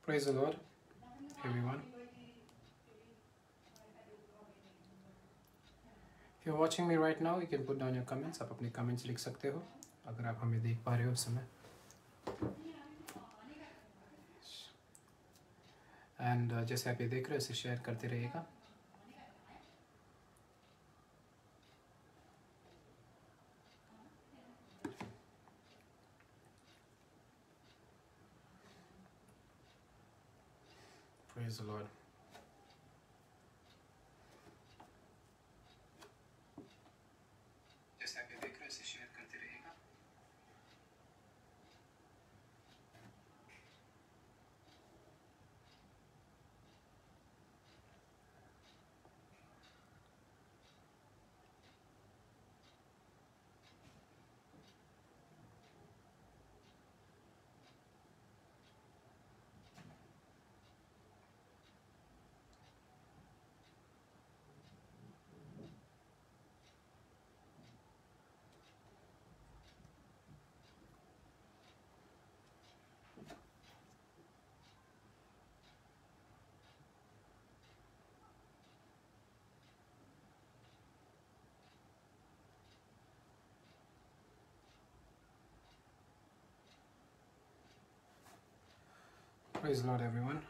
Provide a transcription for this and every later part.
Praise the Lord, everyone. If you're watching me right now, you can put down your comments. आप अपने comments लिख सकते हो अगर आप हमें देख पा रहे हो उस समय. And जैसे आप ये देख रहे हो इसे शेयर करते रहिएगा. Praise the Lord. जैसे आप ये देख रहे हो इसे शेयर करते रहिएगा. Praise the Lord, everyone.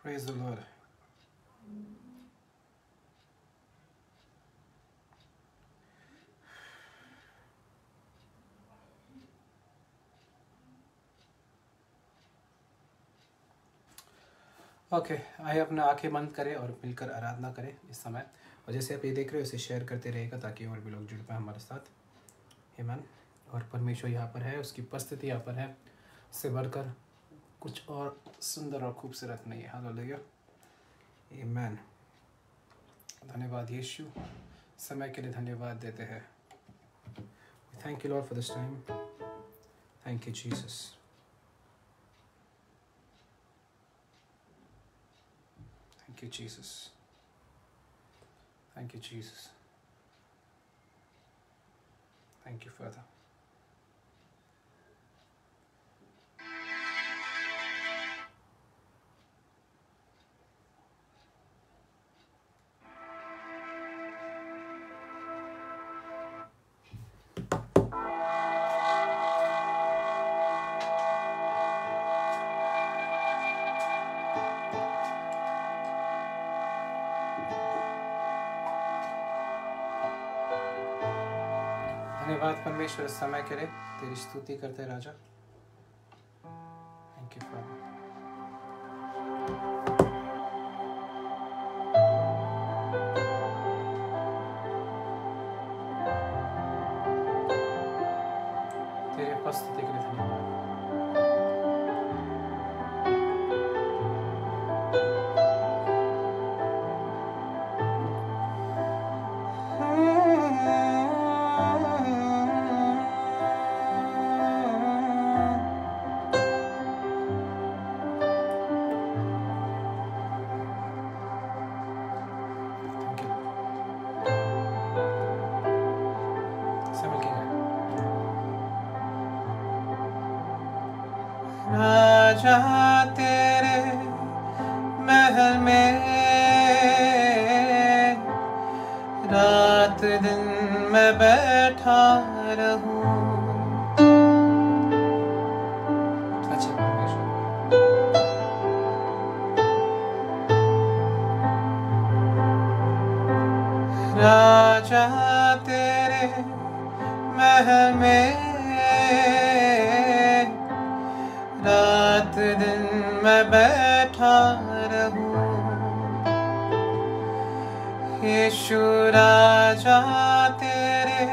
Praise the Lord. Okay आइए अपना आंखें बंद करें और मिलकर आराधना करें इस समय. और जैसे आप ये देख रहे हो इसे शेयर करते रहेगा ताकि और भी लोग जुड़ पाए हमारे साथ. आमीन. और परमेश्वर यहाँ पर है, उसकी उपस्थिति यहाँ पर है. उससे बढ़कर कुछ और सुंदर और खूबसूरत नहीं है. हालेलुया. आमीन. धन्यवाद यीशु. समय के लिए धन्यवाद देते हैं. Thank you Lord for this time. Thank you Jesus. Thank you, Jesus. Thank you, Jesus. Thank you, Father. धन्यवाद परमेश्वर इस समय के लिए. तेरी स्तुति करते राजा. Thank you father. तेरी उपस्थिति के लिए धन्यवाद. राजा तेरे महल में रात दिन मैं बैठा रहूं. अच्छे परमेश्वर. महल में रात दिन मैं बैठा रहूं। यीशु राजा तेरे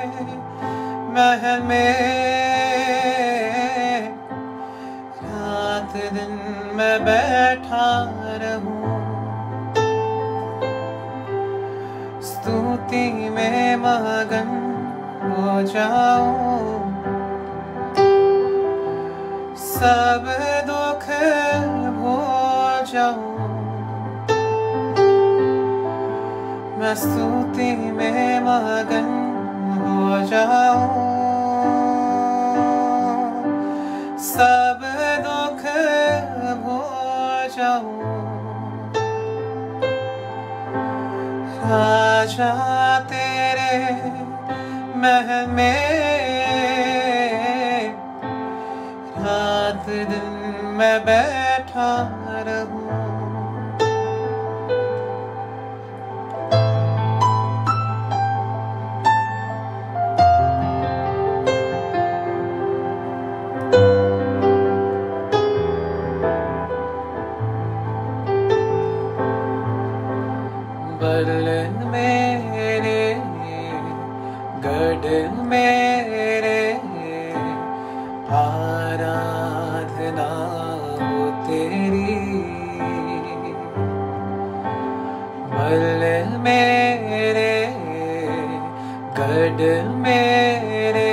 महल में रात दिन मैं बैठा रहूं। स्तुति में मगन हो जाऊं, सब दुख भूल जाऊं। मैं स्तुति में मगन हो जाऊं, सब दुख भूल जाऊं। राजा तेरे महल में रात दिन मैं बैठा रहूं। बल मेरे गढ़ मेरे आराधना हो तेरी। बल मेरे गढ़ मेरे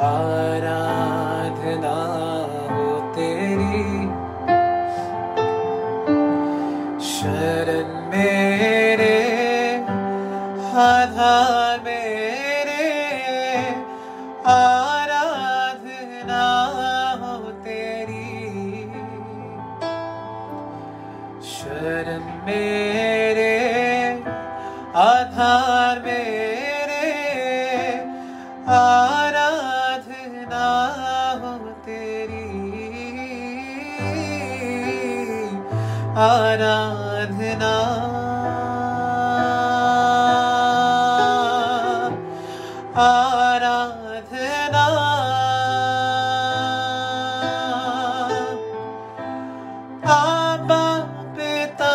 आराधना हो तेरी। शरण मेरे आधार मेरे आराधना हो तेरी। शरण मेरे आधार मेरे आराधना हो तेरी। आराधना आराधना आबा पिता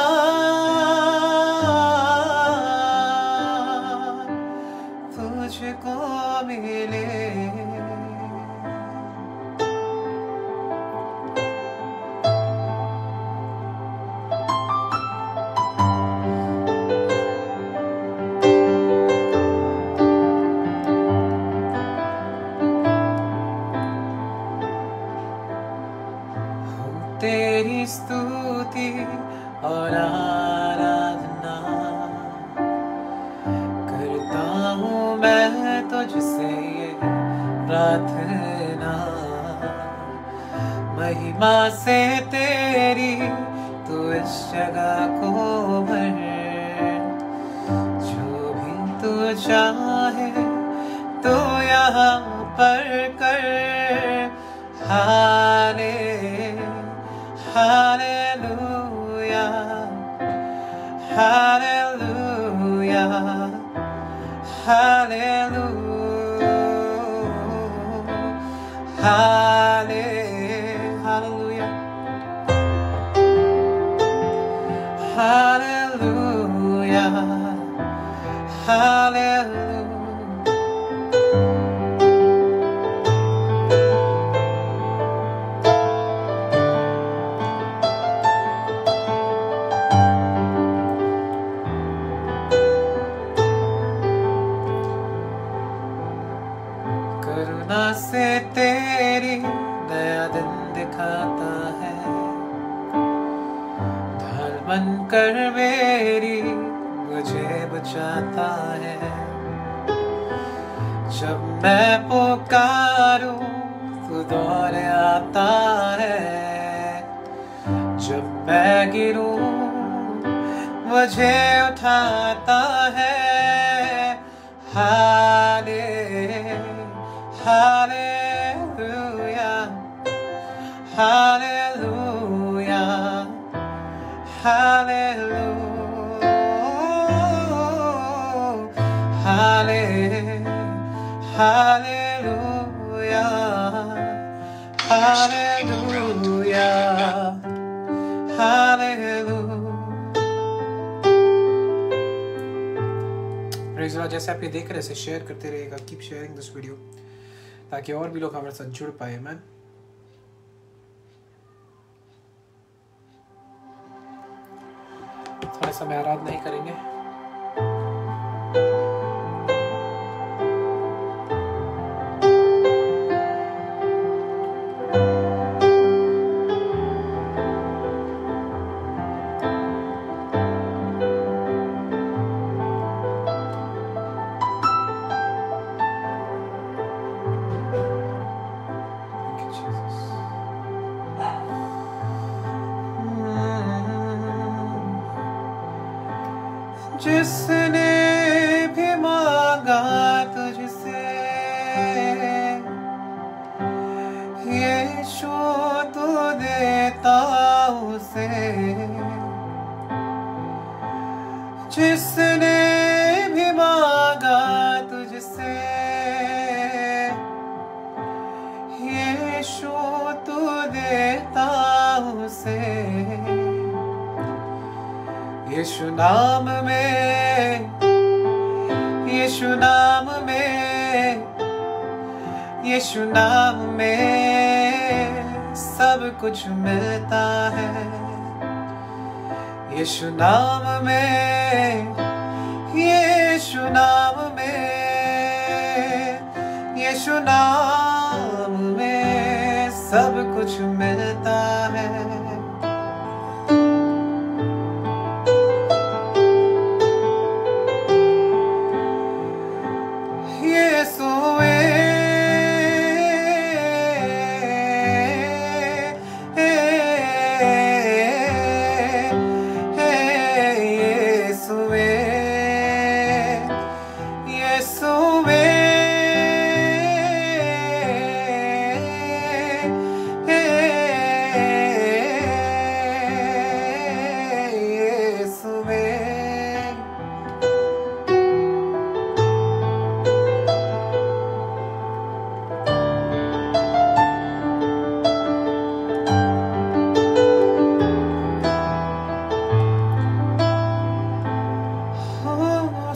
तुझको मिले। तेरी स्तुति और आराधना करता हूँ मैं तुझसे ये प्रार्थना। महिमा से तेरी तू इस जगह को भर। जो भी तू चाहे तो यहाँ पर कर। Hallelujah, hallelujah, hallelujah, hallelujah, hallelujah, hallelujah. करुणा से तेरी नया दिन दिखाता है। ढाल बनकर मेरी मुझे बचाता है। जब मैं पुकारूं तू दौड़ आता है। जब मैं गिरूं मुझे उठाता है। Hallelujah, hallelujah, hallelujah, Hallelujah, hallelujah, hallelujah. Praise Lord. जैसे आप ये देख रहे हैं इसे शेयर करते रहिएगा, कीप शेयरिंग दिस वीडियो ताकि और भी लोग हमारे साथ जुड़ पाए। मैन थोड़ा समय आराधना ही करेंगे। जिसने भी मांगा तुझसे यीशु तू देता उसे, जिसने भी मांगा तुझसे यीशु तू देता उसे। यीशु नाम में, यीशु नाम में, यीशु नाम में सब कुछ मिलता है। यीशु नाम में, यीशु नाम में, यीशु नाम में सब कुछ मिलता है।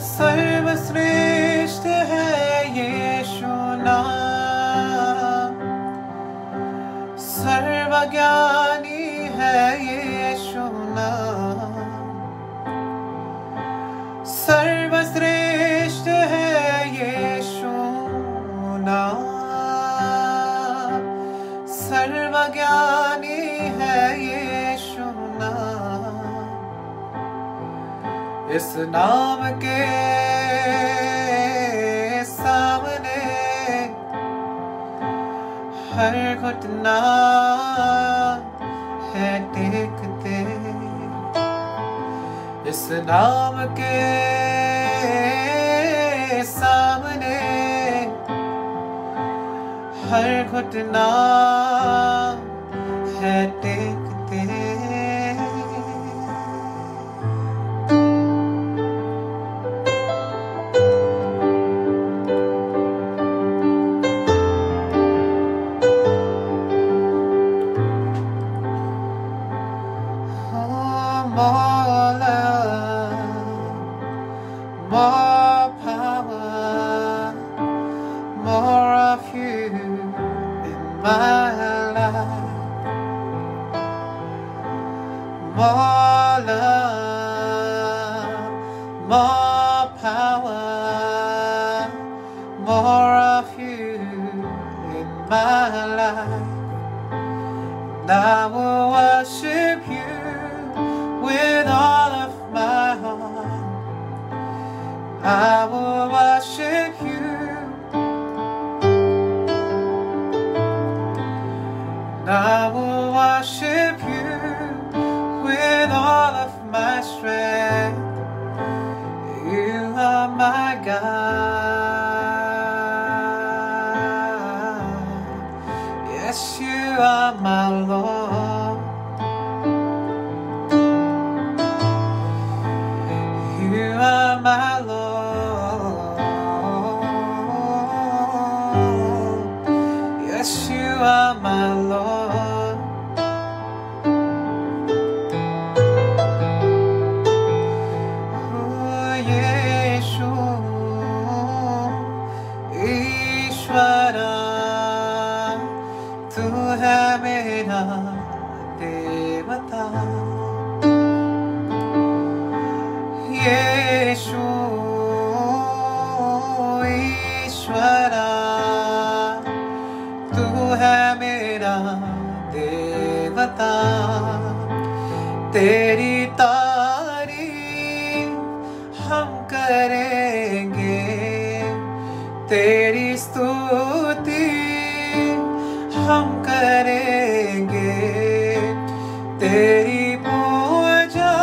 सर्वश्रेष्ठ है यीशु नाम, सर्वज्ञानी है यीशु नाम, सर्वश्रेष्ठ है यीशु नाम, सर्वज्ञानी है यीशु नाम। इस नाम के सामने हर घुटना है टेकते। इस नाम के सामने हर घुटना है टेकते। More love, more power, more of you in my life. More love, more power, more of you in my life. And I will worship you with all of my heart. I will worship you. And I will worship you with all of my strength. You are my God. Yes, you are my Lord. You are my Lord. Yes, you are my Lord. Oh, Yeshu, Ishvara, Tu hai mera devata. Yeshu, Ishvara, Tu hai mera devata. तेरी तारीफ हम करेंगे, तेरी स्तुति हम करेंगे, तेरी पूजा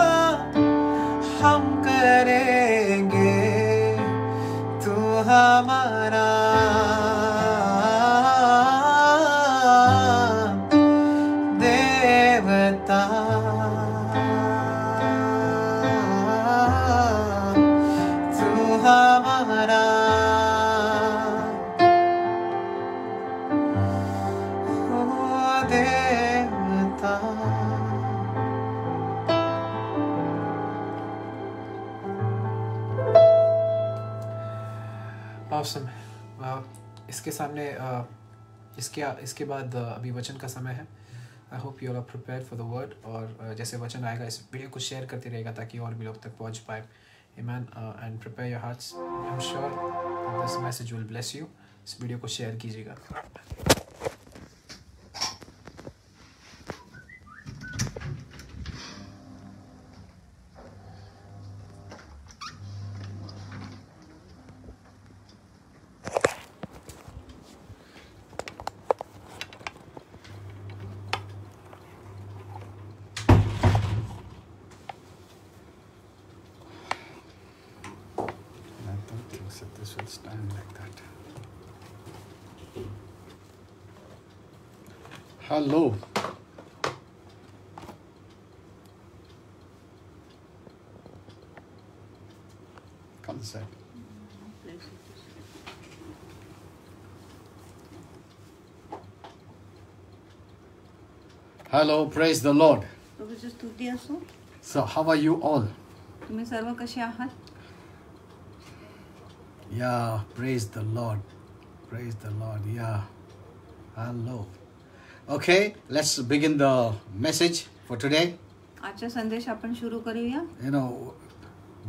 हम करेंगे, तू हमारा देवता। तू हमारा देवता। Awesome. इसके सामने इसके बाद अभी वचन का समय है। I hope you are prepared for the word. और जैसे वचन आएगा इस वीडियो को शेयर करते रहेगा ताकि और भी लोग तक पहुंच पाए। आमेन। And prepare your hearts. I am sure this message will bless you. इस वीडियो को शेयर कीजिएगा। So this will stand like that. Hello. Come this side. Hello, praise the Lord. So how are you all? तुम्ही सर्व कसे आहात? Yeah, praise the Lord. Praise the Lord. Yeah. Hello. Okay, let's begin the message for today. आजचा संदेश आपण सुरू करूया. You know,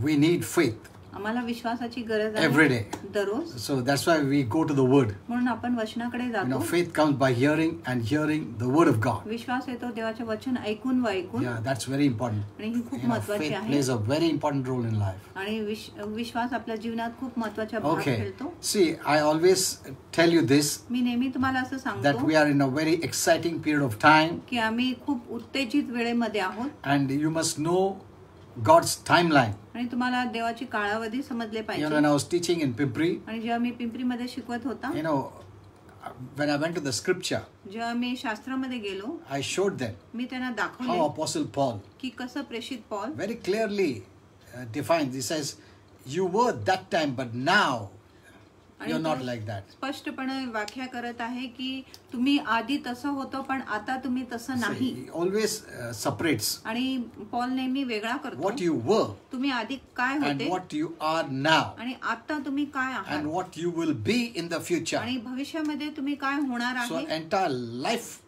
we need faith आम्हाला विश्वासाची गरज आहे every day. दररोज. So that's why we go to the Word. म्हणून आपण वचनाकडे You जातो. know, faith comes by hearing and hearing the Word of God. विश्वास येतो देवाचे वचन ऐकून व ऐकून. Yeah, that's very important. आणि ही खूप You know, महत्त्वाची faith आहे. plays a very important role in life. आणि विश्वास आपल्या जीवनात खूप महत्त्वाचा भाग Okay. खेळतो. See, I always tell you this, मी नेहमी तुम्हाला असं that सांगतो we are in a very exciting period of time, की आम्ही खूप उत्तेजित वेळेमध्ये आहोत. and you must know God's timeline. आणि तुम्हाला देवाची कालावधी समजले You know, पाहिजे. when I was teaching in Pimpri, आणि जेव्हा मी पिंपरीमध्ये शिकवत होता, you know, when I went to the scripture, जेव्हा मी शास्त्रामध्ये गेलो, I showed them मी त्यांना how दाखवले Apostle Paul की कसं प्रेषित Paul very clearly defines. He says, you were that time, but now you're not like that. स्पष्टपणे व्याख्या करत आहे की तुम्ही आधी तसं होतं पण आता तुम्ही तसं नाही. He always separates आणि पॉल नेहमी वेगळा करतो. what you were तुम्ही आधी काय and होते what you are now आणि आता तुम्ही काय and आहात what you will be in the future. आणि भविष्यामध्ये तुम्ही काय होणार So आहे. entire life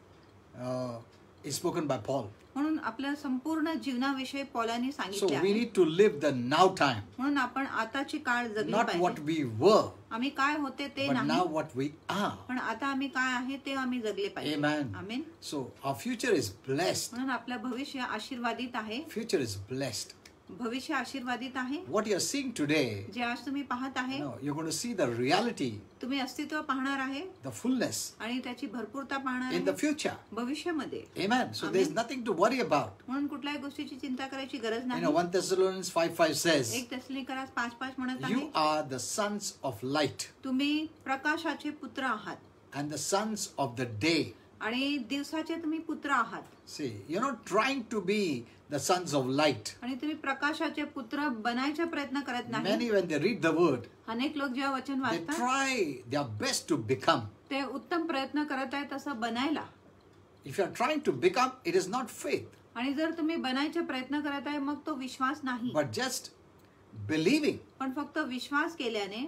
is spoken by Paul. म्हणून आपल्या संपूर्ण जीवनाविषयी पौलांनी So सांगितले we आहे. need to live the now time, म्हणून आपण आताची काळ जगली not what पाहिजे. we were, आम्ही काय होते ते but नाही now what we are. पण आता आम्ही काय आहे ते आम्ही जगले पाहिजे. Amen. Amen. So our future is blessed. म्हणून आपलं भविष्य आशीर्वादित आहे. Future is blessed. भविष्य आशीर्वादित आहे. What you're seeing today, जे आज तुम्ही पाहत आहे you're going to see the reality, तुम्ही अस्तित्व पाहणार आहे the fullness आणि त्याची भरपूरता पाहणार in the आहे future. भविष्यामध्ये. Amen. So there's nothing to worry about. म्हणून कुठल्याही गोष्टीची चिंता करायची गरज नाही. 1 Thessalonians 5:5 says, एक तेसलोनिकरास 5:5 म्हणत you आहे are the sons of light तुम्ही प्रकाशाचे पुत्र आहात and the sons of the day. आणि दिवसाचे तुम्ही पुत्र आहात. See, you're not trying to be the sons of light. आणि तुम्ही प्रकाशाचे पुत्र बनायचा प्रयत्न करत नाही. Many, when they read the word, अनेक लोक जेव्हा वचन they वाचतात try their best to become. ते उत्तम प्रयत्न करत आहेत तसं बनायला. If you're trying to become, it is not faith, आणि जर तुम्ही बनायचे प्रयत्न करत आहे मग तो विश्वास नाही, but just believing पण फक्त विश्वास केल्याने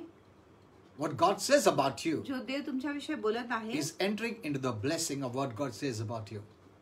what God says about you जो देव तुमच्याविषयी बोलत आहे is entering into the blessing of what God says about you.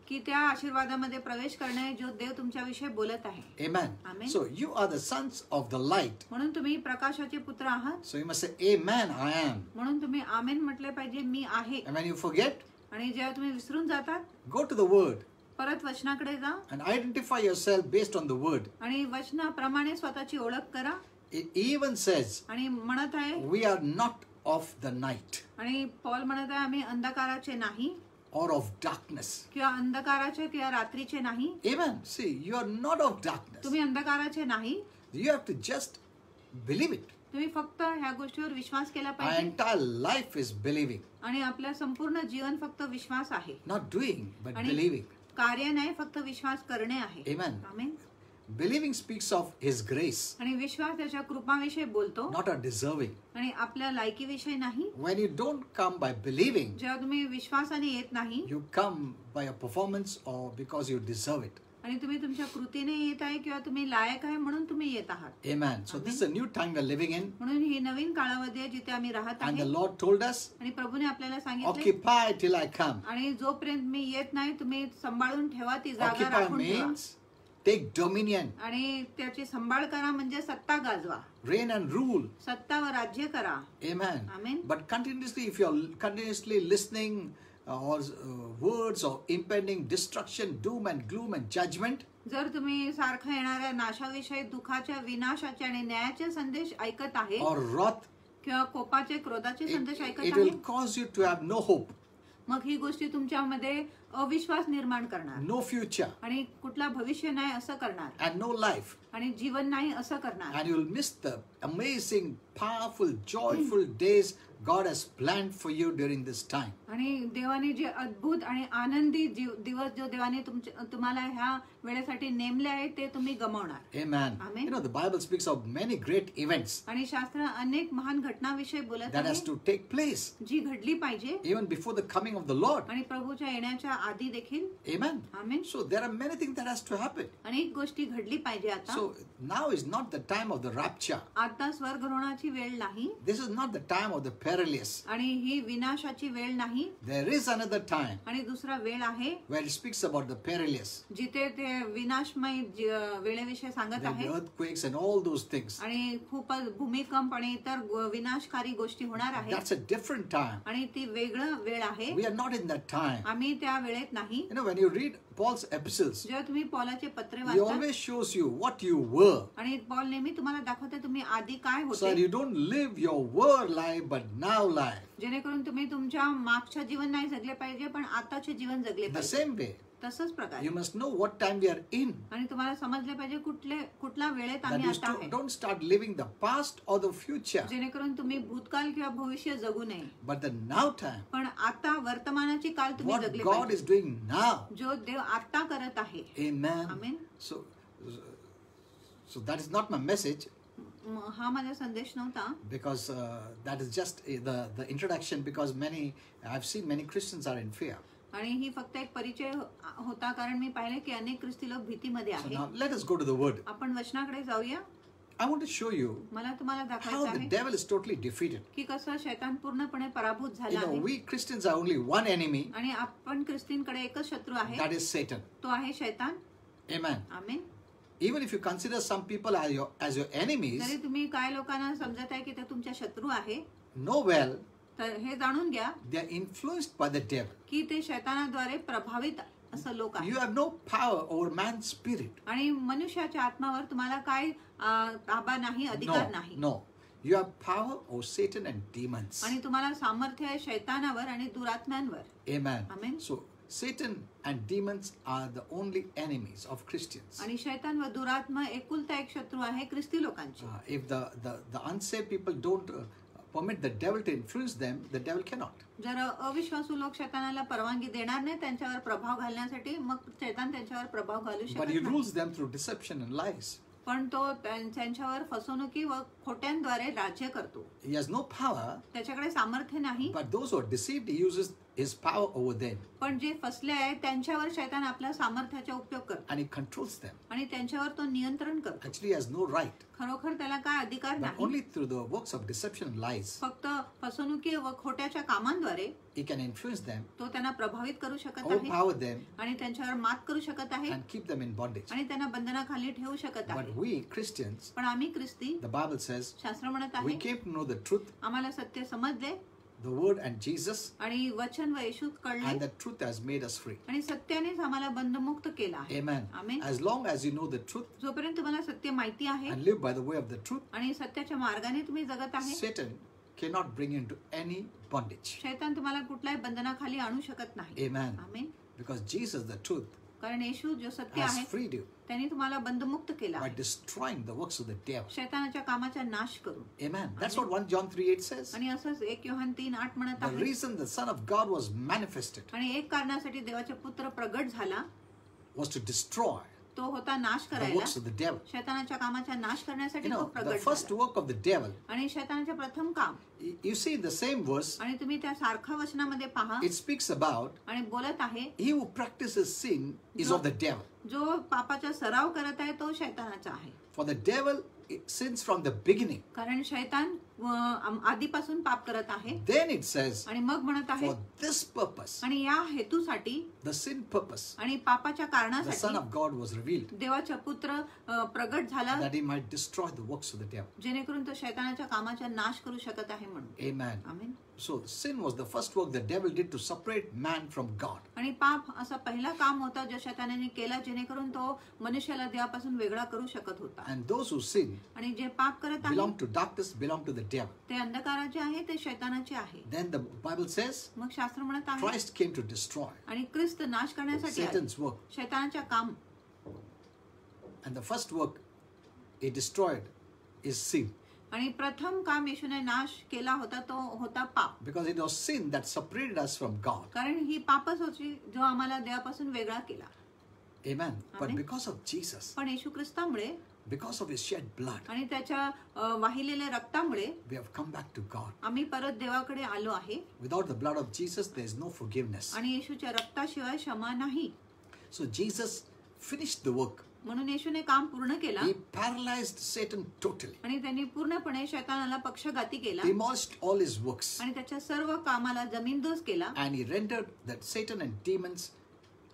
की त्या आशीर्वादामध्ये प्रवेश करणे जो देव तुमच्याविषयी बोलत आहे. Amen. Amen. So you are the sons of the light. म्हणून तुम्ही प्रकाशाचे पुत्र आहात. So you must say, Amen, I am. म्हणून तुम्ही आमेन म्हटले पाहिजे, मी आहे. And when you forget, आणि जेव्हा तुम्ही विसरून जातात go to the word परत वचनाकडे जा and identify yourself based on the word. आणि वचनाप्रमाणे स्वतःची ओळख करा. It even says, आणि म्हणत आहे we are not of the night आणि पॉल म्हणत आहे आम्ही अंधकाराचे नाही or of darkness. किंवा अंधकाराचे किंवा रात्रीचे नाही. Amen. See, you are not of darkness. तुम्ही अंधकाराचे नाही. You have to just believe it. तुम्ही फक्त ह्या गोष्टीवर विश्वास केला Our पाहिजे. entire life is believing, आणि आपल्या संपूर्ण जीवन फक्त विश्वास आहे. not doing, but आणि believing. कार्य नाही, फक्त विश्वास करणे आहे. Amen. Amen. Believing speaks of His grace, आणि विश्वास त्याच्या कृपाविषयी बोलतो not our deserving. आणि आपल्या लायकीविषयी नाही. When you don't come by believing, जेव्हा तुम्ही विश्वासाने येत नाही you come by a performance or because you deserve it. आणि तुम्ही तुमच्या कृतीने येत आहे किंवा तुम्ही लायक आहे म्हणून तुम्ही येत आहात. Amen. So this is a new time we're living in, म्हणून ही नवीन कालावधी आहे जिथे आम्ही राहत and the आहे. Lord told us, आणि प्रभूने आपल्याला सांगितले occupy till I come. आणि जोपर्यंत मी येत नाही तुम्ही सांभाळून ठेवा, ती जागा Occupy राखून ठेवा. means take dominion, आणि त्याची सांभाळ करा म्हणजे सत्ता गाजवा, reign and rule. सत्ता व राज्य करा. Amen. Amen. But continuously, if you're continuously listening or words of impending destruction, doom and gloom and judgment, जर तुम्ही सारखं येणाऱ्या नाशाविषयी, दुःखाच्या, विनाशाचे आणि न्यायाचे संदेश ऐकत आहे or wrath, किंवा कोपाचे, क्रोधाचे संदेश it ऐकत will आहे, cause you to have no hope, मग ही गोष्टी तुमच्यामध्ये अविश्वास निर्माण करणार no future, आणि कुठला भविष्य नाही असं करणार and no life. आणि जीवन नाही असं करणार. And you'll miss the amazing, powerful, joyful days God has planned for you during this time. आणि देवाने जे अद्भुत आणि आनंदी दिवस जो देवाने तुम्हाला ह्या वेळेसाठी नेमले आहे ते तुम्ही गमावणार. Amen. Amen. You know, the Bible speaks of many great events आणि शास्त्र अनेक महान घटनाविषयी बोलत that has आहे to take place जी घडली पाहिजे even before the coming of the Lord. आणि प्रभूच्या येण्याच्या आधी देखील. Amen. Amen. So there are many things that has to happen. अनेक गोष्टी घडली पाहिजे आता. So now is not the time of the rapture. आता स्वर्गरोहणाची वेळ नाही This is not the time of the perilous. आणि ही विनाशाची वेळ नाही. There is another time आणि दुसरा वेळ आहे where it speaks about the perilous, जिथे ते विनाशमय वेळेविषयी सांगत the आहे earthquakes and all those things. आणि खूपच भूमिकंप आणि इतर विनाशकारी गोष्टी होणार आहेत. That's a different time. आणि ती वेगळं वेळ आहे. We are not in that time. आम्ही त्या वेळेत नाही. You know, when you read Paul's epistles, जेव्हा तुम्ही पॉलाचे पत्रे he वाचता always shows you what you were, आणि पॉल नेहमी तुम्हाला दाखवते तुम्ही आधी काय so होते, that you don't live your were life but now life. जेणेकरून तुम्ही तुमच्या मागच्या जीवन नाही जगले पाहिजे पण आताचे जीवन जगले The पाहिजे. same way, तसंच प्रकारे you must know what time we are in. आणि तुम्हाला समजले पाहिजे कुठल्या वेळेत That आम्ही you आता आहे, don't start living the past or the future, जेणेकरून तुम्ही भूतकाळ किंवा भविष्य जगू नये but the now time. पण आता वर्तमानाची काल तुम्ही What जगले God पाहिजे is doing now. जो देव आता करत आहे. Amen. Amen. So that is not my message, हा माझा संदेश नव्हता because that is just the introduction, because I've seen many Christians are in fear. आणि ही फक्त एक परिचय होता कारण मी पाहिले की अनेक ख्रिस्ती लोक भीतीमध्ये So आहे. now let us go to the word. आपण वचनाकडे जाऊया. I want to show you मला तुम्हाला how दाखवायचं the आहे devil is totally defeated. की कसं शैतान पूर्णपणे पराभूत झाला आहे. We Christians are only one enemy, आणि आपण ख्रिस्तींकडे एकच शत्रू आहे, that is Satan. तो आहे शैतान. Amen. Amen. Even if you consider some people as your enemies, जरी तुम्ही काय लोकांना समजत आहे की ते तुमच्या शत्रू आहे, know well तर हे जाणून घ्या they are influenced by the devil. की ते शैतानाद्वारे प्रभावित असं लोक आहे. You have no power over man's spirit. आणि मनुष्याच्या आत्मावर तुम्हाला काय ताबा नाही, अधिकार नाही. No. You have power over Satan and demons. आणि तुम्हाला सामर्थ्य आहे शैतानावर आणि दुरात्म्यांवर. Amen. Amen. So Satan and demons are the only enemies of Christians. आणि शैतान व दुरात्मा एकुलता एक शत्रू आहे ख्रिस्ती लोकांचे. If the unsaved people don't permit the devil to influence them, the devil cannot. जर अविश्वासू लोक शैतानाला परवानगी देणार नाही त्यांच्यावर प्रभाव घालण्यासाठी, मग शैतान त्यांच्यावर प्रभाव घालू But शकत he नाही. rules them through deception and lies. पण तो त्यांच्यावर फसवणुकी व खोट्यांद्वारे राज्य करतो. He has no power, त्याच्याकडे सामर्थ्य नाही. but those who are deceived, he uses his power over them पण जे फसले आहेत त्यांच्यावर शैतान आपल्या सामर्थ्याचा उपयोग करतो and he controls them. आणि त्यांच्यावर तो नियंत्रण करतो. Actually, he has no right, खरोखर त्याला काय अधिकार but नाही. only through the works of deception and lies, फक्त फसवणुकी व खोट्याच्या कामांद्वारे he can influence them, तो त्यांना प्रभावित करू शकत आहे overpower them, आणि त्यांच्यावर मात करू शकत आहे and keep them in bondage. आणि त्यांना बंधनाखाली ठेवू शकत But आहे. we Christians, पण आम्ही ख्रिस्ती, the Bible says, शास्त्र म्हणत we आहे, came to know the truth, आम्हाला सत्य समजले the word and Jesus, आणि वचन व येशू and कळले the truth has made us free. आणि सत्यानेच आम्हाला बंधमुक्त केला आहे. Amen. Amen. As long as you know the truth जोपर्यंत तुम्हाला सत्य माहिती आहे and live by the way of the truth, आणि सत्याच्या मार्गाने तुम्ही जगत आहे, Satan cannot bring you into any bondage. शैतान तुम्हाला कुठल्याही बंधनाखाली आणू शकत नाही. Amen. Amen. Because Jesus, the truth, कारण येशू जो सत्य has आहे freed you त्यांनी तुम्हाला बंधमुक्त केला by आहे destroying the works of the devil. शैतानाच्या कामाचा नाश करून. Amen. That's what 1 John 3:8 says. आणि असंच 1 योहान 3:8 म्हणत The आहे. reason the Son of God was manifested आणि एक कारणासाठी देवाचे पुत्र प्रगट झाला, was to destroy तो होता नाश the करायला, works of the devil. शैतानाच्या कामाचा नाश करण्यासाठी You तो know, the प्रगट first झाला. work of the devil, आणि शैतानाचे प्रथम काम, you see in the same verse, आणि तुम्ही त्या सारखा वचनामध्ये पहा it speaks about आणि बोलत आहे, he who practices sin is of the devil. जो पापाचा सराव करत आहे तो शैतानाचा आहे. For the devil sins from the beginning. कारण शैतान आधीपासून पाप करत आहे. Then it says, आणि मग म्हणत आहे, for this purpose, आणि या हेतूसाठी, the sin purpose, आणि पापाच्या the Son कारणासाठी of God was revealed, देवाचा पुत्र प्रगट झाला, that he might destroy the works of the devil. जेणेकरून तो शैतानाच्या कामाचा नाश करू शकत आहे म्हणून. Amen. Amen. So sin was the first work the devil did to separate man from God. आणि पाप असा पहिला काम होता जो शैतानाने केला जेणेकरून तो मनुष्याला देवापासून वेगळा करू शकत होता. And those who sin आणि जे पाप करत belong आहे to darkness, belong to the devil. ते अंधकाराचे आहे, ते शैतानाचे आहे. Then the Bible says मग शास्त्र म्हणत आहे, Christ came to destroy आणि ख्रिस्त नाश करण्यासाठी आले. Satan's work. शैतानाच्या काम, And the first work he destroyed is sin. आणि प्रथम काम येशूने नाश केला होता तो होता पाप. Because it was sin that separated us from God. कारण ही पापच होती जो आम्हाला देवापासून वेगळा केला. Amen. But Amen. because of Jesus, पण येशू ख्रिस्तामुळे because of his shed blood, आणि त्याच्या वाहिलेल्या रक्तामुळे we have come back to God. आम्ही परत देवाकडे आलो आहे. Without the blood of Jesus, there is no forgiveness. आणि येशूच्या रक्ताशिवाय क्षमा नाही. So Jesus finished the work. म्हणून येशूने काम पूर्ण केला He paralyzed Satan totally, आणि त्यांनी पूर्णपणे शैतानाला पक्षघाती केला demolished all his works, आणि त्याच्या सर्व कामाला जमीनदोज केला and he rendered that Satan and demons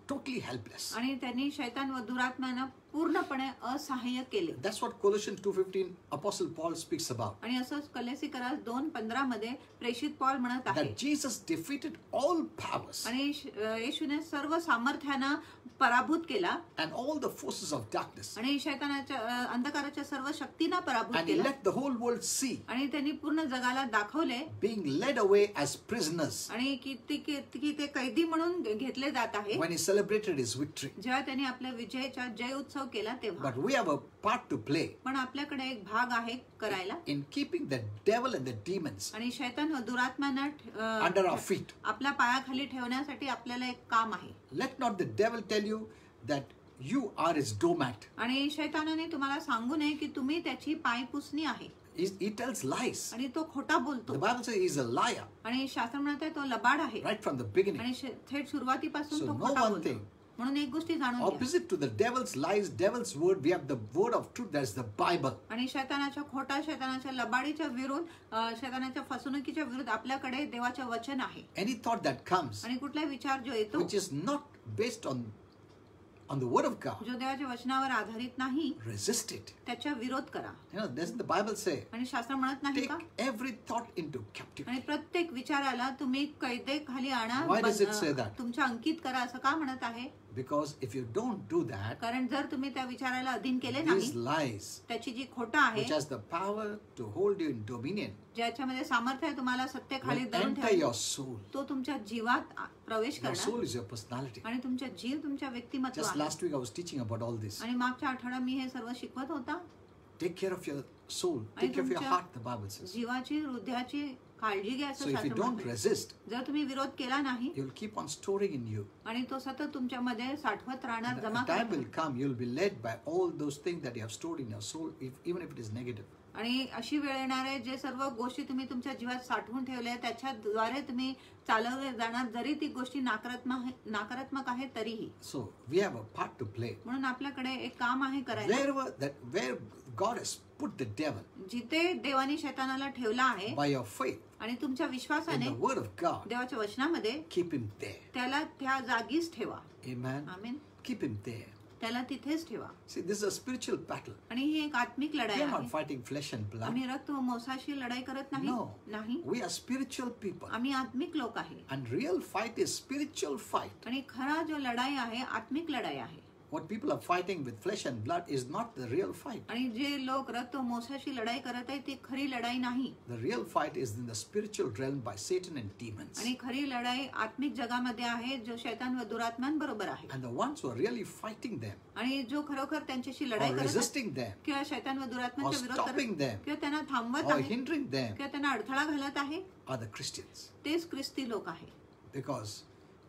totally helpless. आणि त्यांनी शैतान व दुरात्म्यांना पूर्णपणे असहाय्य केले. That's what Colossians 2:15 Apostle Paul speaks about. आणि असंच कलेसिकरास 2:15 मध्ये प्रेषित पौल म्हणत आहे, That Jesus defeated all powers आणि येशूने सर्व सामर्थ्यांना पराभूत केला and all the forces of darkness, आणि शैतानाच्या अंधकाराच्या सर्व शक्तींना पराभूत and he केला let the whole world see, आणि त्यांनी पूर्ण जगाला दाखवले being led away as prisoners आणि की ते कैदी म्हणून घेतले जात आहे when he celebrated his victory. जेव्हा त्यांनी आपल्या विजयाचा जय उत्सव केला तेव्हा. But we have a part to play पण आपल्याकडे एक भाग आहे करायला in keeping the devil and the demons आणि शैतान व दुरात्म्यांना under our feet. आपल्या पायाखाली ठेवण्यासाठी आपल्याला एक काम आहे. Let not the devil tell you that you are his doormat. आणि शैतानाने तुम्हाला सांगू नये की तुम्ही त्याची पायपुसणी आहे. He tells lies. आणि तो खोटा बोलतो. The Bible says he's a liar आणि शास्त्र म्हणते तो लबाड आहे. right from the beginning. आणि थेट सुरुवातीपासून So तो know खोटा one बोलतो. thing. म्हणून एक गोष्टी जाणून घ्या. Opposite to the devil's lies, devil's word, we have the word of truth, that is the Bible. आणि शैतानाच्या खोटा, शैतानाच्या लबाडीच्या विरुद्ध, शैतानाच्या फसवणुकीच्या विरुद्ध आपल्याकडे देवाचे वचन आहे. Any thought that comes आणि कुठला विचार जो येतो which is not based on the word of God, जो देवाच्या वचनावर आधारित नाही resist it. त्याचा विरोध करा. You know, doesn't the Bible say, आणि शास्त्र म्हणत नाही का, take every thought into captivity? आणि प्रत्येक विचाराला तुम्ही कैदेखाली आणा, Why does it say that? तुमच्या अंकित करा, असं का म्हणत आहे? Because if you don't do that, कारण जर तुम्ही त्या विचाराला अधीन केले these नाही, lies, त्याची जी खोटा आहे, which has the power to hold you in dominion, ज्याच्यामध्ये सामर्थ्य आहे तुम्हाला सत्य खाली will धरून enter ठेवायचं, your soul. तो तुमच्या जीवात प्रवेश Your करणार. soul is your personality. आणि तुमचा जीव तुमच्या व्यक्तिमत्व Just आहे. last week I was teaching about all this. आणि मागच्या आठवड्यात मी हे सर्व शिकवत होता. Take care of your soul. आणि Take care of your तुमच्या heart, the Bible says. जीवाची हृदयाची काळजी घ्या So असं if you शास्त्र don't म्हणते. resist, जर तुम्ही विरोध केला नाही you'll keep on storing in you. आणि तो सतत तुमच्यामध्ये साठवत राहणार, And जमा a time will करणार. come, you'll be led by all those things that you have stored in your soul, even if it is negative. आणि अशी वेळ येणार आहे जे सर्व गोष्टी तुम्ही तुमच्या जीवात साठवून ठेवल्या त्याच्याद्वारे तुम्ही चालवले जाणार, जरी ती गोष्टी नकारात्मक आहे तरीही. So we have a part to play. म्हणून आपल्याकडे एक काम आहे करायला. Where God has put the devil, जिथे देवाने शैतानाला ठेवला आहे by your faith आणि तुमच्या in विश्वासाने the word of God, देवाच्या वचनामध्ये keep him there. त्याला त्या जागीच ठेवा. Amen. Amen. Keep him there. त्याला तिथेच ठेवा. See, this is a spiritual battle. आणि ही एक आत्मिक लढाई We are not आहे. fighting flesh and blood. आम्ही रक्त व मांसाशी लढाई करत नाही. No. नाही, We are spiritual people. आम्ही आत्मिक लोक आहे. And real fight is spiritual fight. आणि खरा जो लढाई आहे आत्मिक लढाई आहे. What people are fighting with flesh and blood is not the real fight. आणि जे लोक रक्त व मांसाशी लढाई करत आहेत ती खरी लढाई नाही. The real fight is in the spiritual realm by Satan and demons. आणि खरी लढाई आत्मिक जगामध्ये आहे जो शैतान व दुरात्म्यांबरोबर आहे. And the ones who are really fighting them, आणि जो खरोखर त्यांच्याशी लढाई or करत आहे, resisting them, किंवा शैतान व or दुरात्म्यांचा विरोध करत stopping them, किंवा त्यांना थांबवत or आहे hindering them, किंवा त्यांना अडथळा घालत आहे are the Christians. तेच ख्रिस्ती लोक आहे. Because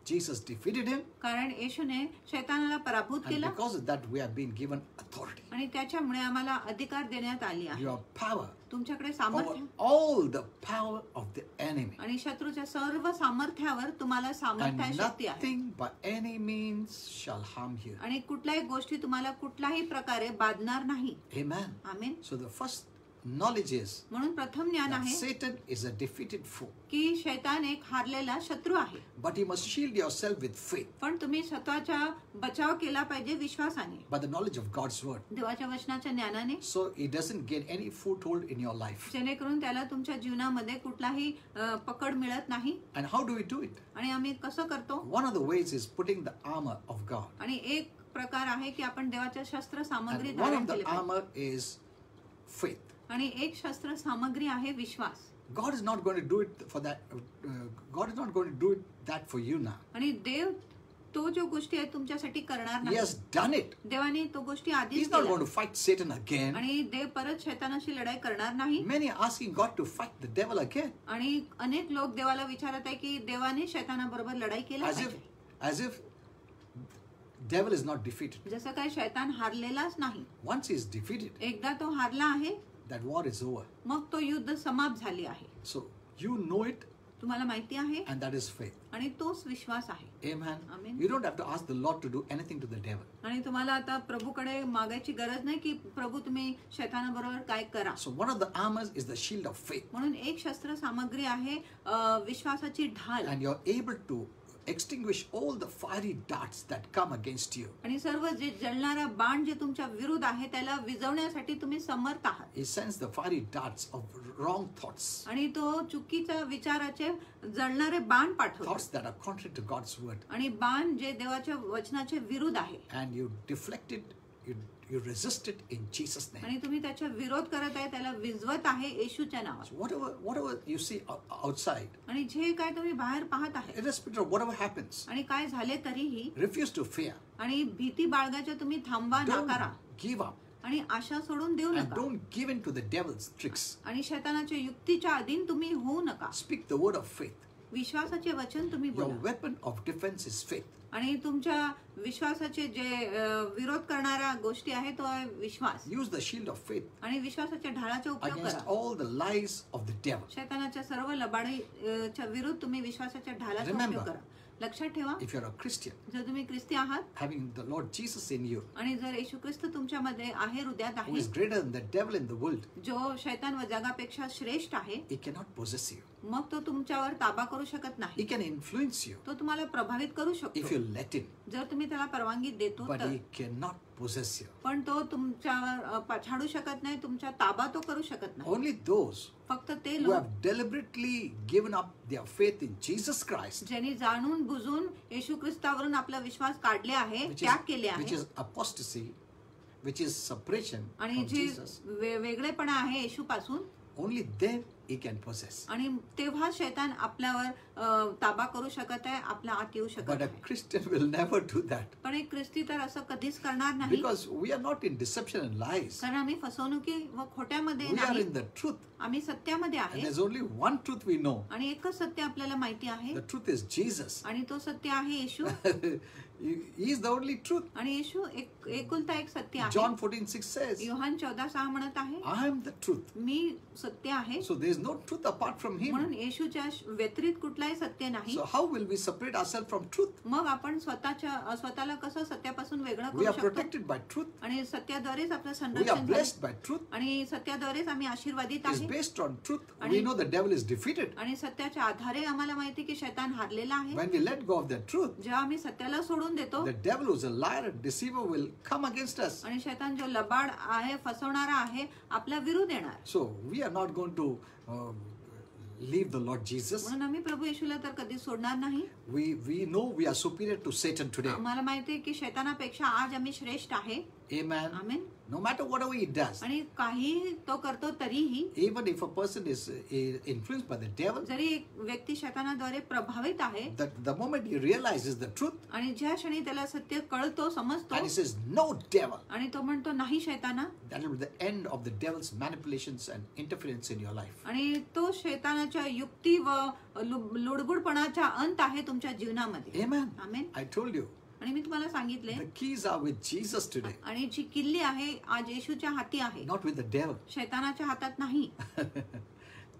Jesus defeated him, कारण येशूने शैतानाला पराभूत and केला because of that we have been given authority. आणि त्याच्यामुळे आम्हाला अधिकार देण्यात आली आहे. You have power तुमच्याकडे over सामर्थ्य all the power of the enemy. आणि शत्रूच्या सर्व सामर्थ्यावर तुम्हाला सामर्थ्य And शक्ती आहे. nothing by any means shall harm you. आणि कुठल्याही गोष्टी तुम्हाला कुठल्याही प्रकारे बाधणार नाही. Amen. Amen. So the first knowledge is म्हणून प्रथम ज्ञान that आहे Satan is a defeated foe. की शैतान एक हारलेला शत्रू आहे. But you must shield yourself with faith, पण तुम्ही स्वतःचा बचाव केला पाहिजे विश्वासाने, by the knowledge of God's word. देवाच्या वचनाच्या ज्ञानाने, So he doesn't gain any foothold in your life. जेणेकरून त्याला तुमच्या जीवनामध्ये कुठलाही पकड मिळत नाही. And how do we do it? आणि आम्ही कसं करतो? One of the ways is putting the armor of God. आणि एक प्रकार आहे की आपण देवाच्या शस्त्र सामग्री And one धारण of the केले पाहिजे. armor is faith. आणि एक शस्त्र सामग्री आहे विश्वास. God is not going to do it for that. God is not going to do it that for you now. आणि देव तो जो गोष्टी आहे तुमच्यासाठी करणार He नाही. has done it. देवाने तो गोष्टी He's आधीच not going केल्या. to fight Satan again. आणि देव परत शैतानाशी लढाई करणार नाही. Many are asking God to fight the devil again, आणि अनेक लोक देवाला विचारत आहे की देवाने शैतानाबरोबर लढाई केली पाहिजे. as if devil is not defeated. जसं काय शैतान हारलेलाच नाही. Once he is defeated, एकदा तो हारला आहे that war is over. मग तो युद्ध समाप्त झाली आहे. So you know it, तुम्हाला माहिती आहे and that is faith. आणि तोच विश्वास आहे. Amen. Amen. You don't have to ask the Lord to do anything to the devil. आणि तुम्हाला आता प्रभूकडे मागायची गरज नाही की प्रभू तुम्ही शैतानाबरोबर काय करा. So one of the armors is the shield of faith, म्हणून एक शस्त्र सामग्री आहे विश्वासाची ढाल. and you're able to extinguish all the fiery darts that come against you. आणि सर्व जे जळणारा बाण जे तुमच्या विरुद्ध आहे त्याला विझवण्यासाठी तुम्ही समर्थ आहात. He sends the fiery darts of wrong thoughts, आणि तो चुकीच्या विचाराचे जळणारे बाण पाठवतो. thoughts that are contrary to God's word, आणि बाण जे देवाच्या वचनाचे विरुद्ध आहे. and you deflect it, you resist it in Jesus' name. आणि तुम्ही त्याचा विरोध करत आहे त्याला विझवत आहे येशूच्या नावात. So whatever you see outside, आणि जे काय तुम्ही बाहेर पाहत आहे irrespective of whatever happens, आणि काय झाले तरीही refuse to fear. आणि भीती बाळगायच्या तुम्ही थांबा, नाकारा Don't give up, आणि आशा सोडून देऊ and नका. don't give in to the devil's tricks. आणि शैतानाच्या युक्तीच्या अधीन तुम्ही होऊ नका. Speak the word of faith. विश्वासाचे वचन तुम्ही Your बोला. weapon of defense is faith. आणि तुमच्या विश्वासाचे जे विरोध करणाऱ्या गोष्टी आहेत तो आहे विश्वास. Use the shield of faith आणि विश्वासाच्या ढाळाचा उपयोग against करा. all the lies of the devil. शैतानाच्या सर्व लबाडीच्या विरुद्ध तुम्ही विश्वासाच्या ढालाचा Remember, उपयोग करा. लक्षात ठेवा, If you're a Christian, जर तुम्ही ख्रिस्ती आहात having the Lord Jesus in you, आणि जर येशू ख्रिस्त तुमच्यामध्ये आहे, हृदयात who आहे, is greater than the devil in the world, जो शैतान व जगापेक्षा श्रेष्ठ आहे, he cannot possess you. मग तो तुमच्यावर ताबा करू शकत नाही. He can influence you तो तुम्हाला प्रभावित करू if शकतो you let him, जर तुम्ही त्याला परवानगी देतो but तर. he cannot possess you. पण तो तुमच्यावर पछाडू शकत नाही, तुमचा ताबा तो करू शकत नाही. Only those फक्त ते who लोक have deliberately given up their faith in Jesus Christ, ज्यांनी जाणून बुजून येशू ख्रिस्तावरून आपला विश्वास काढले आहे, त्याग केले which आहे, is apostasy, which is separation आणि from जे Jesus, वेगळेपणा आहे येशूपासून, only them he can possess. आणि तेव्हा शैतान आपल्यावर ताबा करू शकत आहे, आपल्या आत येऊ शकत But a आहे. Christian will never do that, पण एक ख्रिस्ती तर असं कधीच करणार नाही, because we are not in deception and lies. कारण आम्ही फसवणुकी व खोट्यामध्ये We are नाही, in the truth, आम्ही सत्यामध्ये and आहे. there's only one truth we know. आणि एकच सत्य आपल्याला माहिती आहे, The truth is Jesus. आणि तो सत्य आहे येशू. He is the only truth. आणि येशू एकुलता एक सत्य आहे. John 14:6 says, योहान 14:6 म्हणत आहे, I am the truth. मी सत्य आहे. So there is no truth apart from him. म्हणून येशूच्या व्यतिरिक्त कुठलाही सत्य नाही. So how will we separate ourselves from truth? मग आपण स्वतःला कसं सत्यापासून वेगळं We करू are शकतो? protected by truth. आणि सत्याद्वारेच आपलं We are संरक्षण blessed झालं. by truth. आणि सत्याद्वारेच आम्ही आशीर्वादित It is आहे. based on truth. आणि- We know the devil is defeated. आणि सत्याच्या आधारे आम्हाला माहिती की शैतान हारलेला आहे. When we let go of that truth, जेव्हा आम्ही सत्याला सोडून देतो, the devil who is a liar and deceiver will come against us. आणि शैतान जो लबाड आहे, फसवणारा आहे, आपल्या विरुद्ध येणार. So we are not going to leave the Lord Jesus. म्हणून आम्ही प्रभू येशूला तर कधी सोडणार नाही. We know we are superior to Satan today. आम्हाला माहिती आहे की शैतानापेक्षा आज आम्ही श्रेष्ठ आहे. Amen. Amen. No matter whatever he does, आणि काही तो करतो तरीही, even if a person is influenced by the devil, जरी एक व्यक्ती शैतानाद्वारे प्रभावित आहे, the moment he realizes the truth आणि ज्या क्षणी त्याला सत्य कळतो, समजतो, and he says, no devil, आणि तो म्हणतो नाही शैताना, that will be the end of the devil's manipulations and interference in your life. आणि तो शैतानाच्या युक्ती व लुडबुडपणाचा अंत आहे तुमच्या जीवनामध्ये. Amen. Amen. I told you, आणि मी तुम्हाला सांगितले, the keys are with Jesus today, आणि जी किल्ली आहे आज येशूच्या हाती आहे, not with the devil. शैतानाच्या हातात नाही.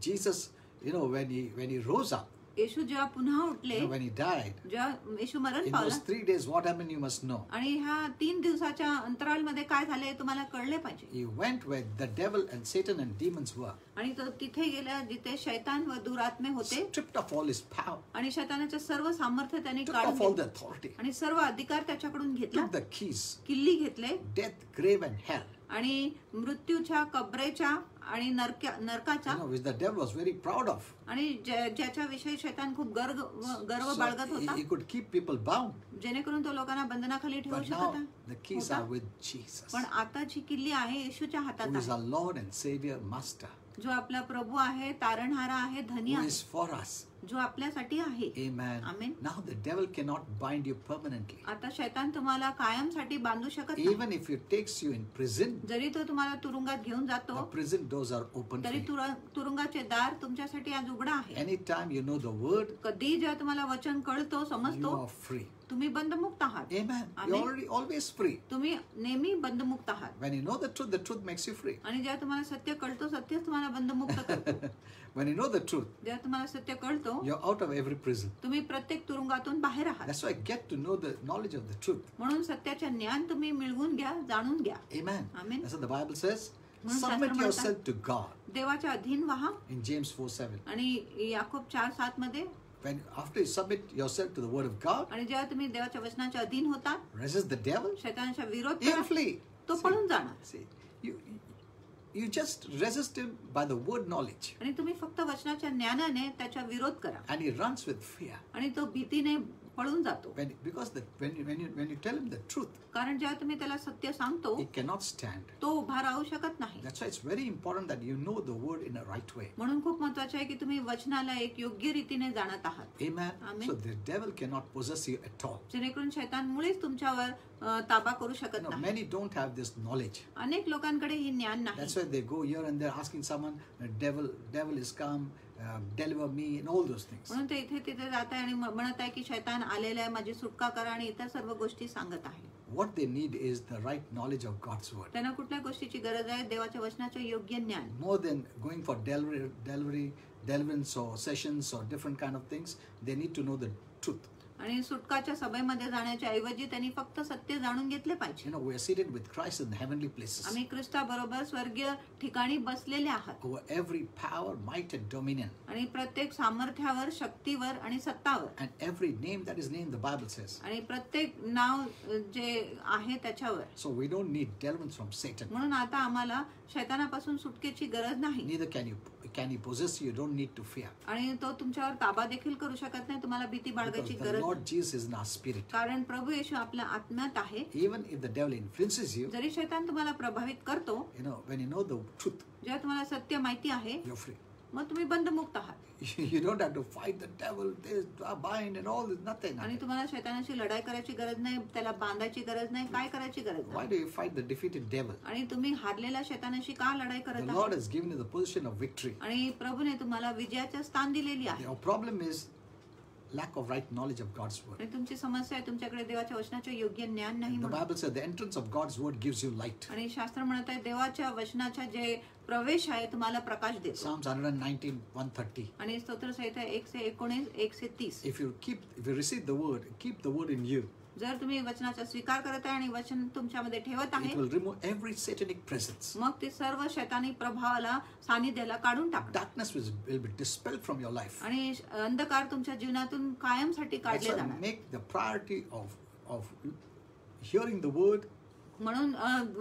Jesus, when he rose up, येशू जेव्हा पुन्हा उठले, when he died, जेव्हा येशू मरण in पावला, those 3 days, what happened you must know. आणि ह्या 3 दिवसाच्या अंतराळमध्ये काय झाले तुम्हाला कळले पाहिजे. He went where the devil and Satan and demons were, आणि तो तिथे गेला जिथे शैतान व दुरात्मे होते, stripped of all his power, आणि शैतानाचे सर्व सामर्थ्य त्याने took काढून off all घेतले, the authority, आणि सर्व अधिकार त्याच्याकडून घेतला, took the keys, किल्ली घेतले, death, grave and hell, आणि मृत्यूच्या, कबरेच्या आणि नरकाचा, which the devil was very proud of. आणि ज्याच्या विषयी शैतान खूप गर्व So बाळगत होता, he could keep people bound. जेणेकरून तो लोकांना बंधनाखाली ठेवू But शकत now होता. the keys are with Jesus, पण आता जी किल्ली आहे येशूच्या हातात who is आहे, our Lord and Savior, Master, जो आपला प्रभू आहे, तारणहारा आहे, धनी who आहे, is for us. जो आपल्यासाठी आहे. Amen. Amen. Now the devil cannot bind you permanently. आता शैतान तुम्हाला कायमसाठी बांधू शकत नाही. Even if he takes you in prison, जरी तो तुम्हाला तुरुंगात घेऊन the जातो, prison doors are open for तरी you. तुरुंगाचे दार तुमच्यासाठी आज उघडा आहे. Anytime you know the word, कधी जेव्हा तुम्हाला वचन कळतो, you समजतो, are free. तुम्ही बंधमुक्त आहात. Amen. Amen. You're already always free. तुम्ही नेहमी बंधमुक्त आहात. When you know the truth makes you free. आणि जेव्हा तुम्हाला सत्य कळतो, सत्यच तुम्हाला बंधमुक्त करतो. When you know the truth, जेव्हा तुम्हाला सत्य कळतो, you're out of every prison. तुम्ही प्रत्येक तुरुंगातून बाहेर आहात. That's why get to know the knowledge of the truth. म्हणून सत्याचे ज्ञान तुम्ही मिळवून घ्या, जाणून घ्या. Amen. Amen. That's what the Bible says. म्हणून शास्त्र Submit म्हणतात, yourself to God. देवाच्या अधीन व्हा. In James 4:7. आणि याकोब 4:7 मध्ये, When after you submit yourself to the word of God, आणि जेव्हा तुम्ही देवाच्या वचनाच्या अधीन होतात, resist the devil, शैतानाच्या विरोध he will करा, flee. तो पळून जाणार. See, you just resist him by the word knowledge, आणि तुम्ही फक्त वचनाच्या ज्ञानाने त्याच्या विरोध करा, and he runs with fear. आणि तो भीतीने पळून जातो. Because when you tell him the truth, कारण जेव्हा तुम्ही त्याला सत्य सांगतो, he cannot stand. तो उभा राहू शकत नाही. That's why it's very important that you know the word in a right way. म्हणून खूप महत्वाचे आहे की तुम्ही वचनाला एक योग्य रीतीने जाणत आहात. Amen. Amen. So the devil cannot possess you at all. जेणेकरून शैतान मुळीच तुमच्यावर ताबा करू शकत नाही. Many don't have this knowledge. अनेक लोकांकडे ही ज्ञान नाही. That's why they go here and there asking someone, devil is come, deliver me, and all those things. म्हणून ते इथे तिथे जात आहे आणि म्हणत आहे की शैतान आलेला आहे, माझी सुटका करा, आणि इतर सर्व गोष्टी सांगत आहे. What they need is the right knowledge of God's word. त्यांना कुठल्या गोष्टीची गरज आहे? देवाच्या वचनाचे योग्य ज्ञान. More than going for deliverance or sessions or different kind of things, they need to know the truth. आणि सुटकाच्या सभेमध्ये जाण्याच्या ऐवजी त्यांनी फक्त सत्य जाणून घेतले पाहिजे. We are seated with Christ in the heavenly places. आम्ही ख्रिस्ताबरोबर स्वर्गीय ठिकाणी बसलेले आहात. Over every power, might and dominion. आणि प्रत्येक सामर्थ्यावर, शक्तीवर आणि सत्तावर. And every name that is named, the Bible says. आणि प्रत्येक नाव जे आहे त्याच्यावर. So we don't need deliverance from Satan. म्हणून आता आम्हाला शैतानापासून सुटकेची गरज नाही. Neither can he possess you. You don't need to fear. आणि तो तुमच्यावर ताबा देखील करू शकत नाही. तुम्हाला भीती बाळगायची Because the गरज. Lord Jesus is in our spirit. कारण प्रभू येशू आपल्या आत्म्यात आहे. Even if the devil influences you, जरी शैतान तुम्हाला प्रभावित करतो, when you know the truth, जेव्हा तुम्हाला सत्य माहिती आहे, you're free. मग तुम्ही बंधमुक्त आहात. You don't have to fight the devil, this, bind and all this, nothing. आणि तुम्हाला शैतानाशी लढाई करायची गरज नाही, त्याला बांधायची गरज नाही, काय करायची गरज Why नाही. do you fight the defeated devil? आणि तुम्ही हारलेल्या शैतानाशी का लढाई The करत Lord आहात. has given you the position of victory. आणि प्रभूने तुम्हाला विजयाचे स्थान दिलेली आहे. Your problem is lack of right knowledge of God's word. आणि तुमची समस्या आहे तुमच्याकडे देवाच्या वचनाचे योग्य ज्ञान नाही The म्हणून. Bible says the entrance of God's word gives you light. आणि शास्त्र म्हणत आहे देवाच्या वचनाचा जे प्रवेश आहे तुम्हाला प्रकाश देतो. Psalms 119, 130. आणि स्तोत्र संहिता 119, 130. If you receive the word, keep the word in you, जर तुम्ही वचनाचा स्वीकार करत आहे आणि वचन तुमच्यामध्ये ठेवत आहे, it will remove every satanic presence. मग ते सर्व शैतानी प्रभावाला सानिध्याला काढून टाकतात. Darkness will be dispelled from your life. आणि अंधकार तुमच्या जीवनातून कायमसाठी That's काढले why जाणार. make the priority of hearing the word, म्हणून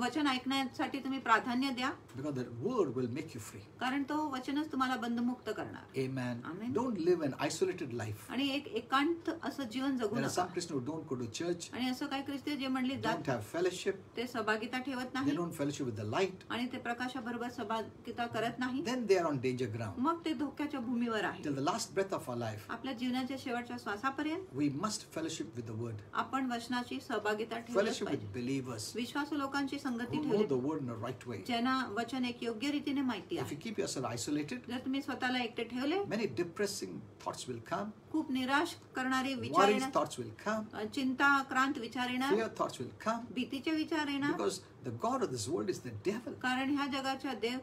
वचन ऐकण्यासाठी तुम्ही प्राधान्य द्या, because that word will make you free. कारण तो वचनच तुम्हाला बंधमुक्त करणार. Amen. Amen. Don't live an isolated life. आणि एक एकांत असं जीवन जगू There are some नका. Christians who don't go to church, आणि असं काही ख्रिस्ती जे म्हणले don't जात have fellowship, ते सहभागिता ठेवत they नाही don't fellowship with the light, आणि ते प्रकाशाबरोबर सहभागिता करत नाही, then they are on danger ground. मग ते धोक्याच्या भूमीवर आहे. Till the last breath of our life, आपल्या जीवनाच्या शेवटच्या श्वासापर्यंत we must fellowship with the word, आपण वचनाची सहभागिता ठेवली fellowship with पाहिजे. believers विश्वासू लोकांची संगती who know ठेवली the word in the right way. ज्यांना वचन एक योग्य रीतीने माहिती If आहे. you keep yourself isolated, जर तुम्ही स्वतःला एकटे ठेवले, many depressing thoughts will come, खूप निराश करणारे विचार worried येणार, thoughts will come, चिंताक्रांत विचार येणार, fear thoughts will come, भीतीचे विचार येणार. because the God of this world is the devil. कारण ह्या जगाचा देव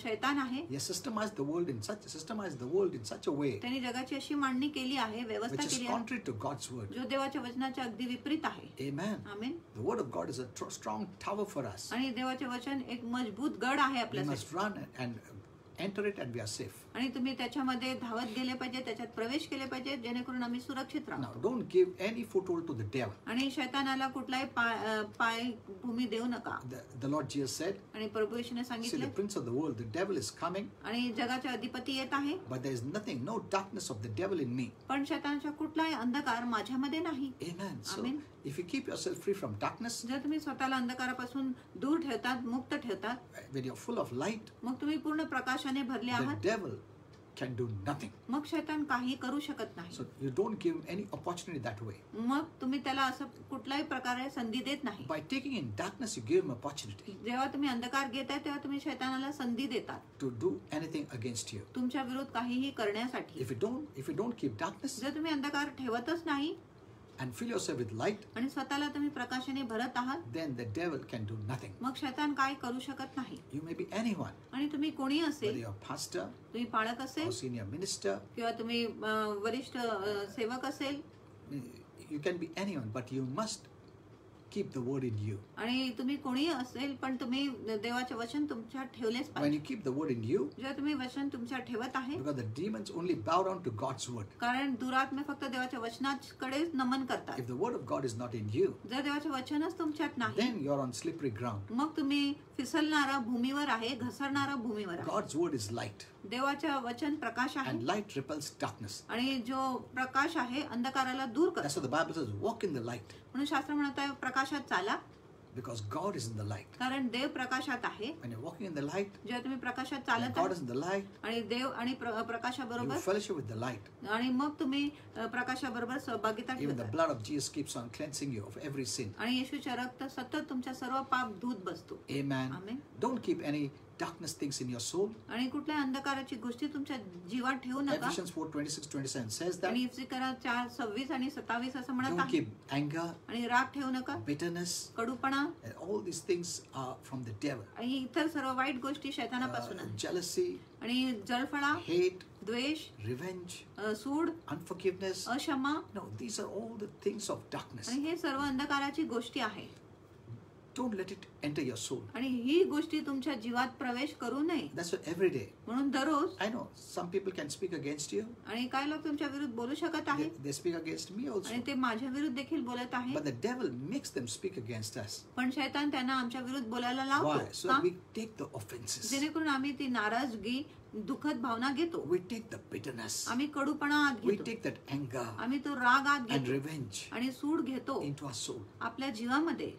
शैतान आहे. He has systemized the world in such a way त्यांनी जगाची अशी मांडणी केली आहे, व्यवस्था which is केली आहे, contrary to God's word. जो देवाच्या वचनाच्या अगदी विपरीत आहे. Amen. Amen. The word of God is a strong tower for us. आणि देवाचे वचन एक मजबूत गड आहे We आपल्यासाठी. must run and enter it and we are safe. आणि तुम्ही त्याच्यामध्ये धावत गेले पाहिजे, त्याच्यात प्रवेश केले पाहिजे, जेणेकरून आम्ही सुरक्षित Now, राहू. don't give any foothold to the devil. आणि शैतानाला कुठलाही पाय भूमी देऊ नका. The Lord Jesus said, आणि प्रभू येशूने see, सांगितले, the prince of the world, the devil is coming, आणि जगाचे अधिपती येत आहे, but there is nothing, no darkness of the devil in me. पण शैतानाचा कुठलाही अंधकार माझ्यामध्ये नाही. Amen. So, Amen. if you keep yourself free from darkness, जर तुम्ही स्वतःला अंधकारापासून दूर ठेवतात, मुक्त ठेवतात, when you're full of light, मग तुम्ही पूर्ण प्रकाशाने भरले the आहात, devil can do nothing. मग शैतान काही करू शकत नाही. So, you don't give any opportunity that way. मग तुम्ही त्याला असं कुठल्याही प्रकारे संधी देत नाही. By taking in darkness, you give him opportunity जेव्हा तुम्ही अंधकार घेताय तेव्हा तुम्ही शैतानाला संधी देतात to do anything against you. तुमच्या विरुद्ध काहीही करण्यासाठी. If you don't keep darkness जर तुम्ही अंधकार ठेवतच नाही and fill yourself with light, आणि स्वतःला तुम्ही प्रकाशाने भरत आहात, then the devil can do nothing. मग शैतान काय करू शकत नाही. You may be anyone, आणि तुम्ही कोणी whether असेल, you're a pastor तुम्ही पाळक असेल or senior minister, किंवा तुम्ही वरिष्ठ सेवक असेल, you can be anyone, but you must keep the word in you. आणि तुम्ही कोणी असेल पण तुम्ही देवाचे वचन तुमच्यात ठेवलेच When पाहिजे. you keep the word in you, जर तुम्ही वचन तुमच्यात ठेवत आहे, because the demons only bow down to God's word. कारण दुरात्मे फक्त देवाच्या वचनाकडेच नमन करतात. If the word of God is not in you, जर देवाचे वचनच तुमच्यात नाही, then you're on slippery ground. मग तुम्ही फिसलणारा भूमीवर आहे, घसरणारा भूमीवर आहे. God's word is light, देवाच्या वचन प्रकाश आहे, and light repels darkness. आणि जो प्रकाश आहे अंधकाराला दूर करतो. That's what the Bible says, walk in the light, म्हणून शास्त्र म्हणत आहे प्रकाशात चाला, because God is in the light. कारण देव प्रकाशात आहे. When you're walking in the light, जेव्हा तुम्ही प्रकाशात when चालत God आहे is in the light, आणि देव आणि you प्रकाशाबरोबर, fellowship with the light. आणि मग तुम्ही प्रकाशाबरोबर सहभागिता Even the ठेवता. blood of Jesus keeps on cleansing you of every sin. आणि येशूच्या रक्त सतत तुमच्या सर्व पाप धूत बसतो. Amen. Amen. Don't keep any darkness things in your soul. आणि कुठल्या अंधकाराची गोष्टी तुमच्या जीवात ठेवू नका. Ephesians 4:26-27 says that. आणि इफ्सिकरा 4:26 असं म्हणत Don't आहे. keep anger, आणि राग ठेवू नका, bitterness, कडूपणा, and all these things are from the devil. आणि इतर सर्व वाईट गोष्टी शैतानापासून आहेत. Jealousy, आणि जळफळा, hate, द्वेष, revenge, सूड, unforgiveness. अक्षमा, No, these are all the things of darkness. आणि हे सर्व अंधकाराची गोष्टी आहे. Don't let it enter your soul. आणि ही गोष्टी तुमच्या जीवात प्रवेश करू नये. That's why every day. म्हणून दररोज, I know some people can speak against you. आणि काही लोक तुमच्या विरुद्ध बोलू शकत They, आहेत they speak against me also. आणि ते माझ्या विरुद्ध देखील बोलत आहे, But the devil makes them speak against us. पण शैतान त्यांना आमच्या विरुद्ध बोलायला Why? लावतो. So का? that we take the offenses. जेणेकरून आम्ही ती नाराजगी, दुःखद भावना घेतो, We take the bitterness. आम्ही कडूपणा आत We घेतो, take that anger आम्ही तो राग आत and घेतो revenge आणि सूड घेतो into our soul. आपल्या जीवामध्ये,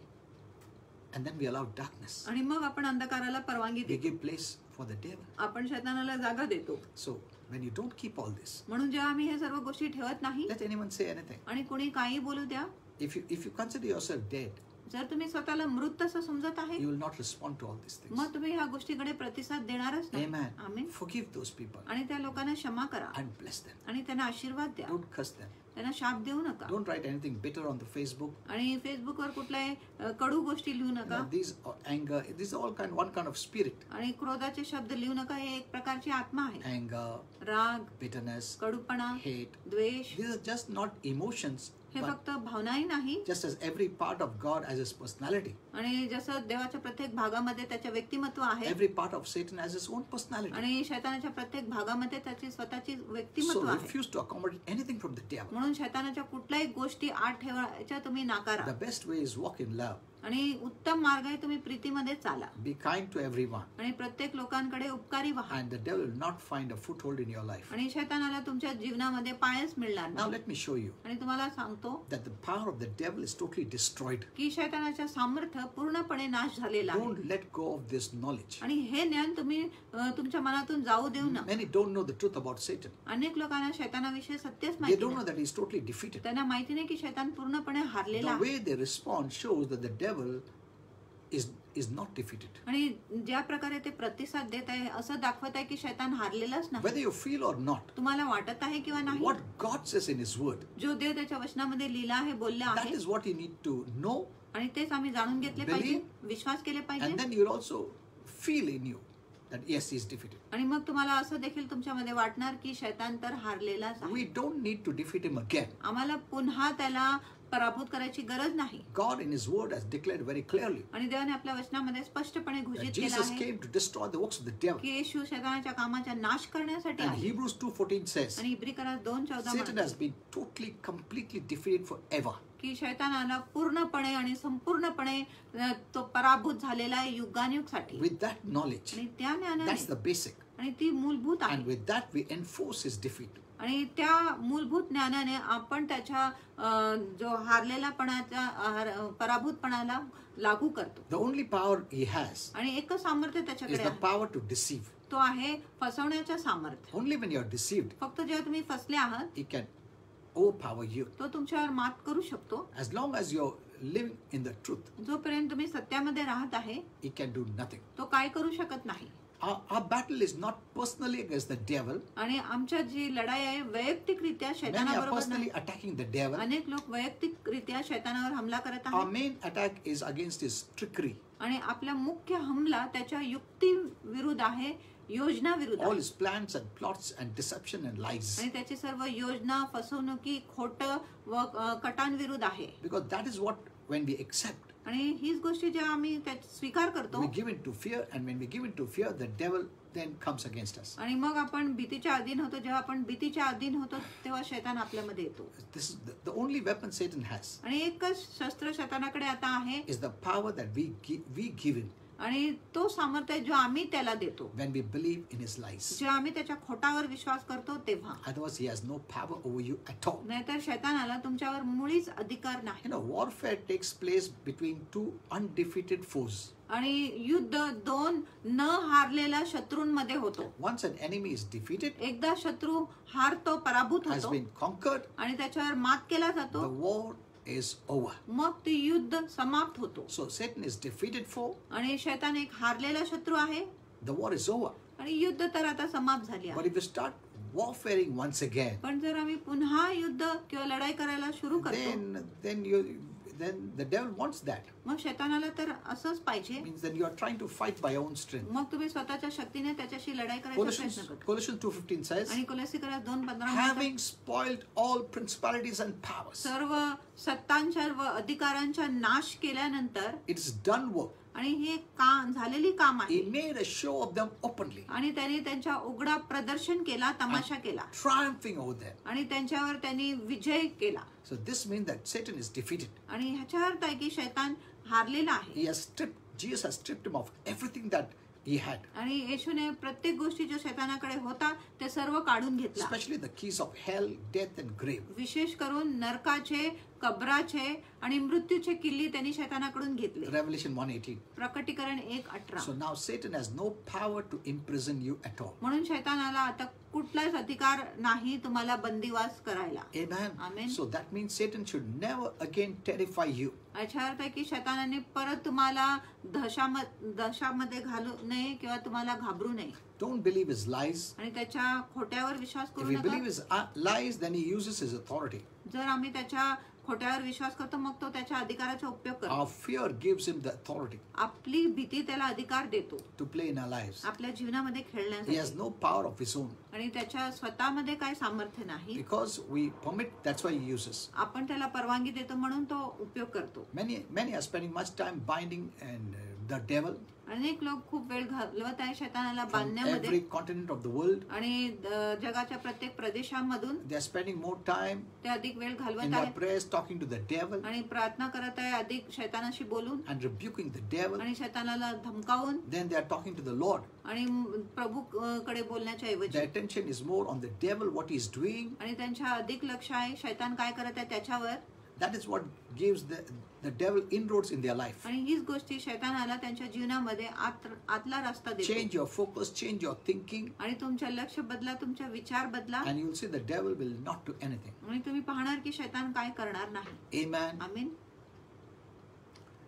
And then we allow darkness. आणि मग आपण अंधकाराला परवानगी We देतो. give place for the devil. आपण शैतानाला जागा देतो. So when you don't keep all this, म्हणून जेव्हा आम्ही हे सर्व गोष्टी ठेवत नाही let anyone say anything. आणि कोणी काही बोलू द्या, If you consider yourself dead, जर तुम्ही स्वतःला मृत असं समजत आहे, you will not respond to all these things. मग तुम्ही ह्या गोष्टीकडे प्रतिसाद देणारच नाही. Amen. Amen. Forgive those people आणि त्या लोकांना क्षमा करा and bless them. आणि त्यांना आशीर्वाद द्या. Don't curse them. त्यांना शाप देऊ नका. Don't write anything bitter on the Facebook. आणि फेसबुकवर कुठल्याही कडू गोष्टी लिहू नका. These are anger. These are all one kind of spirit. आणि क्रोधाचे शब्द लिहू नका. हे एक प्रकारची आत्मा आहे. Anger, राग, bitterness, कडूपणा, hate. द्वेष, These are just not emotions, हे but फक्त भावनाही नाही. just as every part of God has his personality. आणि जसं देवाच्या प्रत्येक भागामध्ये त्याचे व्यक्तिमत्व आहे, Every part of Satan has his own personality. आणि शैतानाच्या प्रत्येक भागामध्ये त्याची स्वतःची So व्यक्तिमत्व आहे. refuse to accommodate anything from the devil. म्हणून शैतानाच्या कुठल्याही गोष्टी आत ठेवायच्या तुम्ही नाकारा. The best way is walk in love. आणि उत्तम मार्ग आहे तुम्ही प्रीतीमध्ये चाला Be kind to everyone. आणि प्रत्येक लोकांकडे उपकारी व्हा. And the devil will not find a foothold in your life. आणि शैतानाला तुमच्या जीवनामध्ये पायच मिळणार Now नाही. let me show you आणि तुम्हाला सांगतो that the power of the devil is totally destroyed. की शैतानाच्या सामर्थ्य पूर्णपणे नाश झालेला आहे. Don't let go of this knowledge. आणि हे ज्ञान तुम्ही तुमच्या मनातून जाऊ देऊ नका. Many don't know the truth about Satan. अनेक लोकांना शैतानाविषयी सत्यच They माहिती don't know नाही. that he's totally defeated. त्यांना माहिती नाही की शैतान पूर्णपणे हारलेला The आहे. way they respond shows that the devil is not defeated. आणि ज्या प्रकारे ते प्रतिसाद देत आहे असं दाखवत आहे की शैतान हारलेलाच नाही. Whether you feel or not, तुम्हाला वाटत आहे किंवा नाही, what God says in his word, जो देव त्याच्या वचनामध्ये लिहिला आहे, बोलला that आहे, is what you need to know, आणि तेच आम्ही जाणून घेतले पाहिजे, विश्वास केले and पाहिजे. then you'll also feel in you that yes, he's defeated. आणि मग तुम्हाला असं देखील तुमच्यामध्ये वाटणार की शैतान तर हारलेलाच आहे. We don't need to defeat him again. आम्हाला पुन्हा त्याला पराभूत करायची गरज नाही. God in his word has declared very clearly आणि देवाने आपल्या वचनामध्ये स्पष्टपणे that घोषित केलं Jesus आहे came to destroy the works of the devil. की येशू शैतानाच्या कामाचा नाश करण्यासाठी And आहे. Hebrews 2:14 says आणि इब्रिकरास 2:14 Satan म्हणतो has been totally, completely defeated forever. की शैतानाला पूर्णपणे आणि संपूर्णपणे तो पराभूत झालेला आहे युगानुयुगसाठी. With that knowledge, आणि त्या ज्ञानाने, that's the basic. आणि ती मूलभूत आहे, And with that, we enforce his defeat. आणि त्या मूलभूत ज्ञानाने आपण त्याच्या जो हारलेलापणाच्या पराभूतपणाला लागू करतो. The only power he has आणि एकच सामर्थ्य is त्याच्याकडे the आहे, power to deceive. तो आहे फसवण्याचं सामर्थ्य. Only when you're deceived, फक्त जेव्हा तुम्ही फसले आहात he can overpower you. तो तुमच्यावर मात करू शकतो. As long as you're living in the truth, जोपर्यंत तुम्ही सत्यामध्ये राहत आहे he can do nothing. तो काय करू शकत नाही. Our battle is not personally against the devil. आणि आमच्या जी लढाई आहे वैयक्तिकरित्या Many are शैतानाबरोबर personally नाही. attacking the devil. अनेक लोक वैयक्तिकरित्या शैतानावर हमला करत Our आहेत. main attack is against his trickery, आणि आपला मुख्य हमला त्याच्या युक्ती विरुद्ध आहे, योजना विरुद्ध all आहे. his plans and plots and deception and lies. आणि त्याची सर्व योजना, फसवणुकी, खोट व कटांविरुद्ध आहे. Because that is what, when we accept, आणि हीच गोष्टी जेव्हा आम्ही स्वीकार करतो we give in to fear, and when we give in to fear, the devil then comes against us. आणि मग आपण भीतीच्या अधीन होतो. जेव्हा आपण भीतीच्या अधीन होतो तेव्हा शैतान आपल्यामध्ये येतो. This is the only weapon Satan has, आणि एकच शस्त्र शैतानाकडे आता आहे, is the power that we give in आणि तो सामर्थ्य जो आम्ही त्याला देतो when we believe in his lies. जेव्हा आम्ही त्याच्या खोटावर विश्वास करतो तेव्हा. Otherwise, he has no power over you at all. नाहीतर शैतानाला तुमच्यावर मुळीच अधिकार नाही. Warfare takes place between two undefeated foes. आणि युद्ध दोन न हारलेल्या शत्रूंमध्ये होतो. Once an enemy is defeated, एकदा शत्रू हारतो, पराभूत has होतो been conquered, आणि त्याच्यावर मात केला the जातो, war is over. मग ते युद्ध समाप्त होतो. So Satan is defeated foe, आणि शैतान एक हारलेला शत्रू आहे the war is over. आणि युद्ध तर आता समाप्त झाली But आहे. if you start warfaring once again, पण जर आम्ही पुन्हा युद्ध किंवा लढाई करायला सुरू करतो, then the devil wants that. मग शैतानाला तर असंच पाहिजे. Means that you are trying to fight by your own strength. मग तुम्ही स्वतःच्या शक्तीने त्याच्याशी लढाई करायचा प्रयत्न करतो. Colossians 2:15 says, आणि कोलोसीकरास 2:15 having spoiled all principalities and powers, सर्व सत्तांच्या व अधिकारांचा नाश केल्यानंतर, it's done work. आणि हे काम झालेली काम He आहे, made a show of them openly, आणि त्यांनी त्यांच्या उघडा प्रदर्शन केला, तमाशा केला, triumphing over them. आणि त्यांच्यावर त्यांनी विजय केला. So this means that Satan is defeated. आणि ह्याच्या अर्थ आहे की शैतान हारलेला आहे. Jesus has stripped him of everything that he had. आणि येशूने प्रत्येक गोष्टी जो शैतानाकडे होता ते सर्व काढून घेतला. Especially the keys of hell, death and grave. विशेष करून नरकाचे, कब्राचे आणि मृत्यूचे किल्ली त्यांनी शैतानाकडून घेतले. Revelation 1:18. प्रकटीकरण 1:18. So now Satan has no power to imprison you at all. म्हणून शैतानाला आता कुठलाच अधिकार नाही तुम्हाला बंदिवास करायला. Amen. Amen. So that means Satan should never again terrify you. याचा अर्थ आहे की शैतानाने परत तुम्हाला दशामध्ये घालू नये किंवा तुम्हाला घाबरू नये. Don't believe his lies. आणि त्याच्या खोट्यावर विश्वास If करू we नका. believe his lies, then he uses his authority. जर आम्ही त्याच्या खोट्यावर विश्वास करतो मग तो त्याच्या अधिकाराचा उपयोग करतो. Our fear gives him the authority आपली भीती त्याला अधिकार देतो to play in our lives. आपल्या जीवनामध्ये He has खेळण्यासाठी. no power of his own आणि त्याच्या स्वतःमध्ये काय सामर्थ्य नाही. because we permit. That's why he uses. आपण त्याला परवानगी देतो म्हणून तो उपयोग करतो. Many are spending much time binding and the devil अनेक लोक खूप वेळ घालवत आहे शैतानाला from बांधण्यामध्ये. every continent of the world. आणि जगाच्या प्रत्येक प्रदेशांमधून They are spending more time ते अधिक वेळ in घालवत their आहे prayers, talking to the devil आणि प्रार्थना करत आहे अधिक शैतानाशी बोलून and rebuking the devil. आणि शैतानाला धमकावून Then they are talking to the Lord. आणि प्रभू कडे बोलण्याच्या ऐवजी. The attention is more on the devil, what he is doing. आणि त्यांच्या अधिक लक्ष आहे शैतान काय करत आहे त्याच्यावर. That is what gives the devil inroads in their life. आणि हीच गोष्टी शैतानाला त्यांच्या जीवनामध्ये आतला रस्ता देतो. Change your focus, change your thinking, आणि तुमचं लक्ष बदला, तुमचा विचार बदला and you'll see the devil will not do anything. आणि तुम्ही पाहणार की शैतान काय करणार नाही. Amen. आमीन.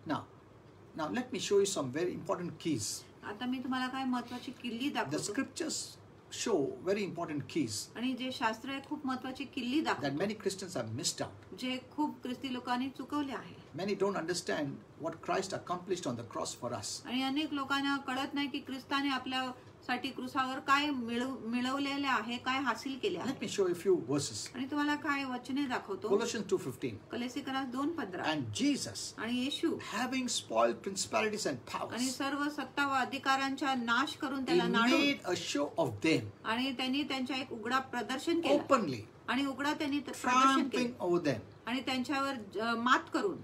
Now let me show you some very important keys. आता मी तुम्हाला काय महत्वाची किल्ली The दाखवतो. scriptures show very important keys आणि जे शास्त्र आहे खूप महत्वाची किल्ली that दाखवतो many Christians have missed out. जे खूप ख्रिस्ती लोकांनी चुकवले आहे. Many don't understand what Christ accomplished on the cross for us. आणि अनेक लोकांना कळत नाही की ख्रिस्ताने आपल्यासाठी क्रूसावर काय मिळवलेले आहे, काय हासिल केले आहे. Let me show you a few verses. आणि तुम्हाला काय वचने दाखवतो. Colossians 2:15. कलेसिकरास 2:15. And Jesus, आणि येशू having spoiled principalities and आणि powers, सर्व सत्ता व अधिकारांचा नाश करून he त्याला नाडून made a show of them आणि त्यांनी त्यांच्या एक उघडा प्रदर्शन केलं openly, आणि उघडा त्यांनी प्रदर्शन triumphing केलं over them. आणि त्यांच्यावर मात करून.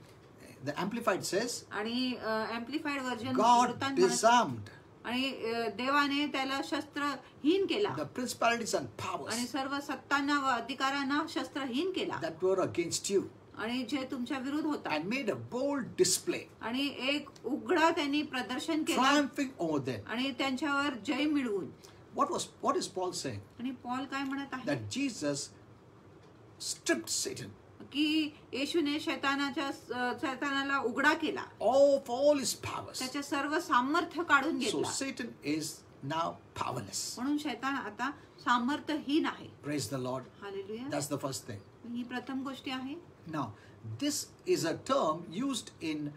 The Amplified says, आणि एम्प्लिफाईड व्हर्जन God disarmed आणि देवाने त्याला शस्त्रहीन केला the principalities and आणि powers सर्व सत्तांना व अधिकारांना शस्त्रहीन केला that were against you आणि जे तुमच्या विरुद्ध होता. and made a bold display, आणि एक उघडा त्यांनी प्रदर्शन केलं triumphing over them. आणि त्यांच्यावर जय मिळवून. What is Paul saying? आणि पॉल काय म्हणत आहे That Jesus stripped Satan की येशूने शैतानाला उघडा केला, of all his powers. त्याचे सर्व सामर्थ्य काढून So घेतला. Satan is now powerless. म्हणून शैतान आता सामर्थ्यहीन आहे. Praise the Lord. Hallelujah. That's the first thing. ही प्रथम गोष्टी आहे. Now, this is a term used in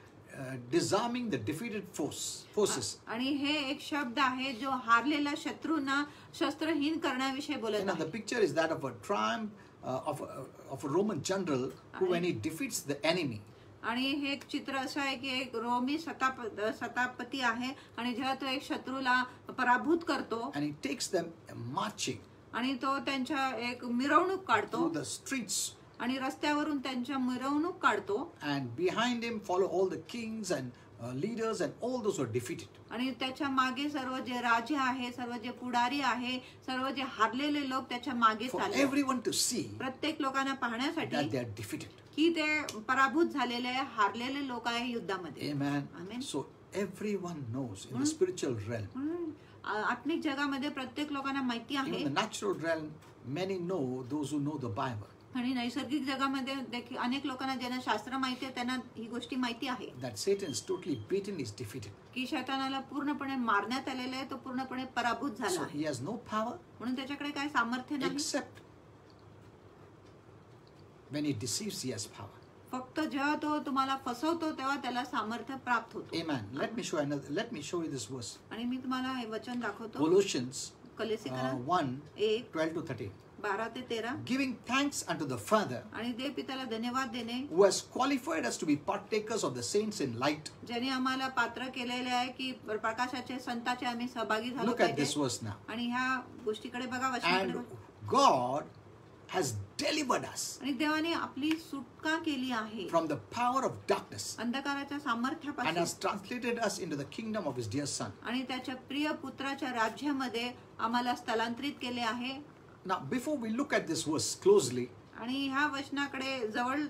disarming the defeated forces. आणि हे एक शब्द आहे जो हारलेल्या शत्रूंना शस्त्रहीन करण्याविषयी बोलत The आहे. picture is that of a triumph of a Roman general who, when he defeats the enemy, आणि हे एक चित्र असं आहे की एक रोमी सतापती आहे आणि जेव्हा तो एक शत्रूला पराभूत करतो and he takes them marching आणि तो त्यांच्या एक मिरवणूक काढतो through the streets, आणि रस्त्यावरून त्यांच्या मिरवणूक काढतो and behind him follow all the kings and leaders and all those who are defeated. आणि त्याच्या मागे सर्व जे राजे आहे, सर्व जे पुढारी आहे, सर्व जे हारलेले लोक त्याच्या मागे For चालले. everyone to see प्रत्येक लोकांना that पाहण्यासाठी they are defeated. की ते पराभूत झालेले हारलेले लोक आहे युद्धामध्ये. Amen. Amen. So everyone knows in the spiritual realm. म्हणून आत्मिक जगामध्ये प्रत्येक लोकांना माहिती Even आहे in the natural realm, many know those who know the Bible. आणि नैसर्गिक जगामध्ये देखील अनेक लोकांना ज्यांना शास्त्र माहिती आहे त्यांना ही गोष्टी माहिती आहे That Satan is totally beaten, is defeated. की शैतानाला पूर्णपणे मारण्यात आलेला आहे, तो पूर्णपणे पराभूत झाला So आहे. he has no power म्हणून त्याच्याकडे काय सामर्थ्य नाही. except when he deceives, he has power. फक्त जेव्हा तो तुम्हाला फसवतो तेव्हा त्याला सामर्थ्य प्राप्त होतो. Amen. Let me show you this verse. आणि मी तुम्हाला हे वचन दाखवतो. Colossians कलेसिकरण 1:12-13. 12-13. Giving thanks unto the Father आणि देव पित्याला धन्यवाद देणे who has qualified us to be partakers of the saints in light. ज्याने आम्हाला पात्र केलेले आहे की प्रकाशाचे संताचे आम्ही सहभागी झालो Look at this पाहिजे. verse now. आणि ह्या गोष्टीकडे बघा, And वचनाकडे. God has delivered us आणि देवाने आपली सुटका केली आहे from the power of darkness अंधकाराच्या and सामर्थ्यापासून has translated us into the kingdom of his dear son. आणि त्याच्या प्रिय पुत्राच्या राज्यामध्ये आम्हाला स्थलांतरित केले आहे. Now, before we look at this verse closely, आणि ह्या वचनाकडे जवळ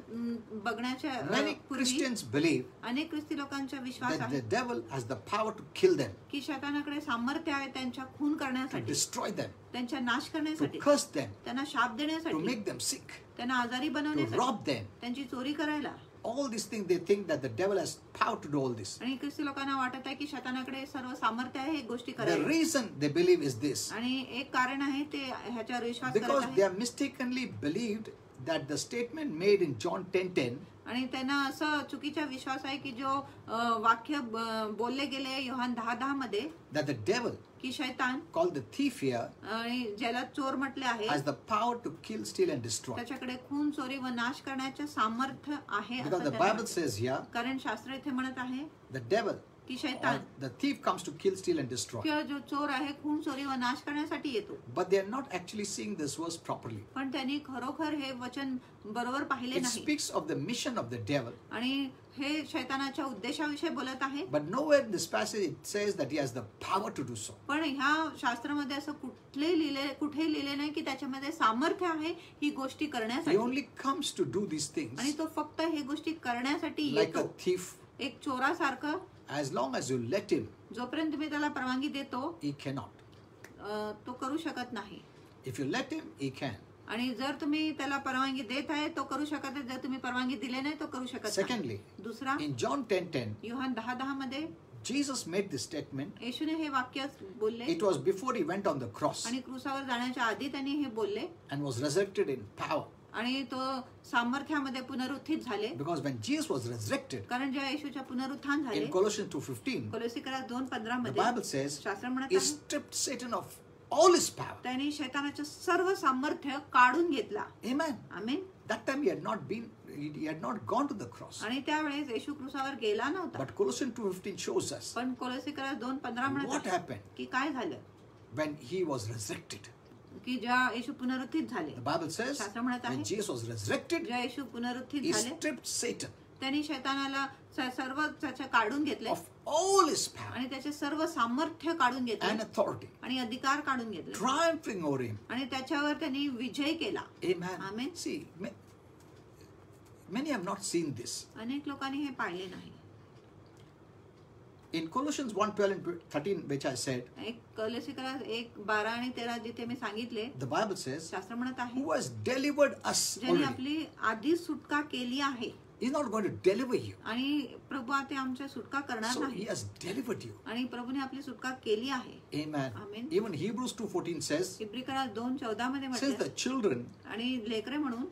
बघण्याच्या many पूर्वी Christians believe अनेक ख्रिस्ती लोकांचा विश्वास that आहे the devil has the power to kill them, की शैतानाकडे सामर्थ्य आहे त्यांच्या खून to करण्यासाठी, destroy them, त्यांचा नाश to करण्यासाठी, curse them, त्यांना शाप to देण्यासाठी, make them sick, त्यांना आजारी to बनवण्यासाठी, rob them. त्यांची चोरी करायला. All these things, they think that the devil has power to do all this. आणि ख्रिस्ती लोकांना वाटत आहे की शैतानाकडे सर्व सामर्थ्य आहे हे गोष्टी The करायला. reason they believe is this, आणि एक कारण आहे ते ह्याच्यावर विश्वास करत because they आहे have mistakenly believed that the statement made in John 10:10 आणि त्यांना असं चुकीचा विश्वास आहे की जो वाक्य बोलले गेले योहान 10:10 मध्ये that the devil, की शैतान called the thief here, आणि ज्याला चोर म्हटले आहे has the power to kill, steal and destroy. त्याच्याकडे खून चोरी व नाश करण्याचे सामर्थ्य आहे Because असं the त्याला Bible says here, कारण शास्त्र इथे म्हणत आहे the devil की or शैतान the thief comes to kill, steal and destroy. किंवा जो चोर आहे खून चोरी व नाश करण्यासाठी येतो. But they are not actually seeing this verse properly. पण त्यांनी खरोखर हे वचन बरोबर पाहिले It नाही speaks of the mission of the devil, आणि हे शैतानाच्या उद्देशाविषयी बोलत आहे. but nowhere in this passage it says that he has the power to do so. पण ह्या शास्त्रामध्ये असं कुठे लिहिले नाही की त्याच्यामध्ये सामर्थ्य आहे ही गोष्टी He करण्यासाठी. only comes to do these things आणि तो फक्त हे गोष्टी करण्यासाठी like a येतो. thief. एक चोरासारखं As long as you let him, जोपर्यंत तुम्ही त्याला परवानगी देतो he cannot. तो करू शकत नाही. If you let him, he can. आणि जर तुम्ही त्याला परवानगी देत आहे तो करू शकत आहे, जर तुम्ही परवानगी दिले नाही तो करू शकत नाही. Secondly, दुसरा in John 10:10, योहान 10:10 मध्ये Jesus made this statement. येशूने हे वाक्य बोलले It was before he went on the cross आणि क्रूसावर जाण्याच्या आधी त्यांनी हे बोलले and was resurrected in power. आणि तो सामर्थ्यामध्ये पुनरुत्थित झाले. Because when Jesus was resurrected, कारण जेव्हा येशूच्या पुनरुत्थान झाले in Colossians 2:15, कोलोसीकरास 2:15 the मध्ये Bible says, शास्त्र म्हणत he आहे stripped Satan of all his power. त्यांनी शैतानाचे सर्व सामर्थ्य काढून घेतला. Amen. Amen. That time he had not gone to the cross. आणि त्यावेळेस येशू क्रूसावर गेला नव्हता. But Colossians 2:15 shows us पण कोलोसीकरास 2:15 म्हणत what आहे happened की काय झालं when he was resurrected. की जेव्हा येशू पुनरुत्थित झाले. The Bible says, शास्त्र म्हणत when आहे Jesus was resurrected, जेव्हा येशू पुनरुत्थित he झाले stripped Satan त्यांनी शैतानाला सर्व त्याचे काढून घेतले of all his power आणि त्याचे सर्व सामर्थ्य काढून and घेतले authority, आणि अधिकार काढून घेतले triumphing over him. आणि त्याच्यावर त्यांनी विजय केला. Amen. Amen. See, many have not seen this. अनेक लोकांनी हे पाहिले नाही. In Colossians 1:12 and 13, which I said, एक कोलोसीकरास 1:12 आणि 13 जिथे मी सांगितले the Bible says, शास्त्र म्हणत आहे who has delivered us ज्यांनी already. आपली आधी सुटका केली आहे He's not going to deliver you. आणि प्रभू ते आमच्या सुटका करणार So he नाही has delivered you. आणि प्रभूने आपली सुटका केली आहे. Amen. Amen. Even Hebrews 2:14 says, इब्रिकरास 2:14 मध्ये says म्हटले the children आणि लेकरे म्हणून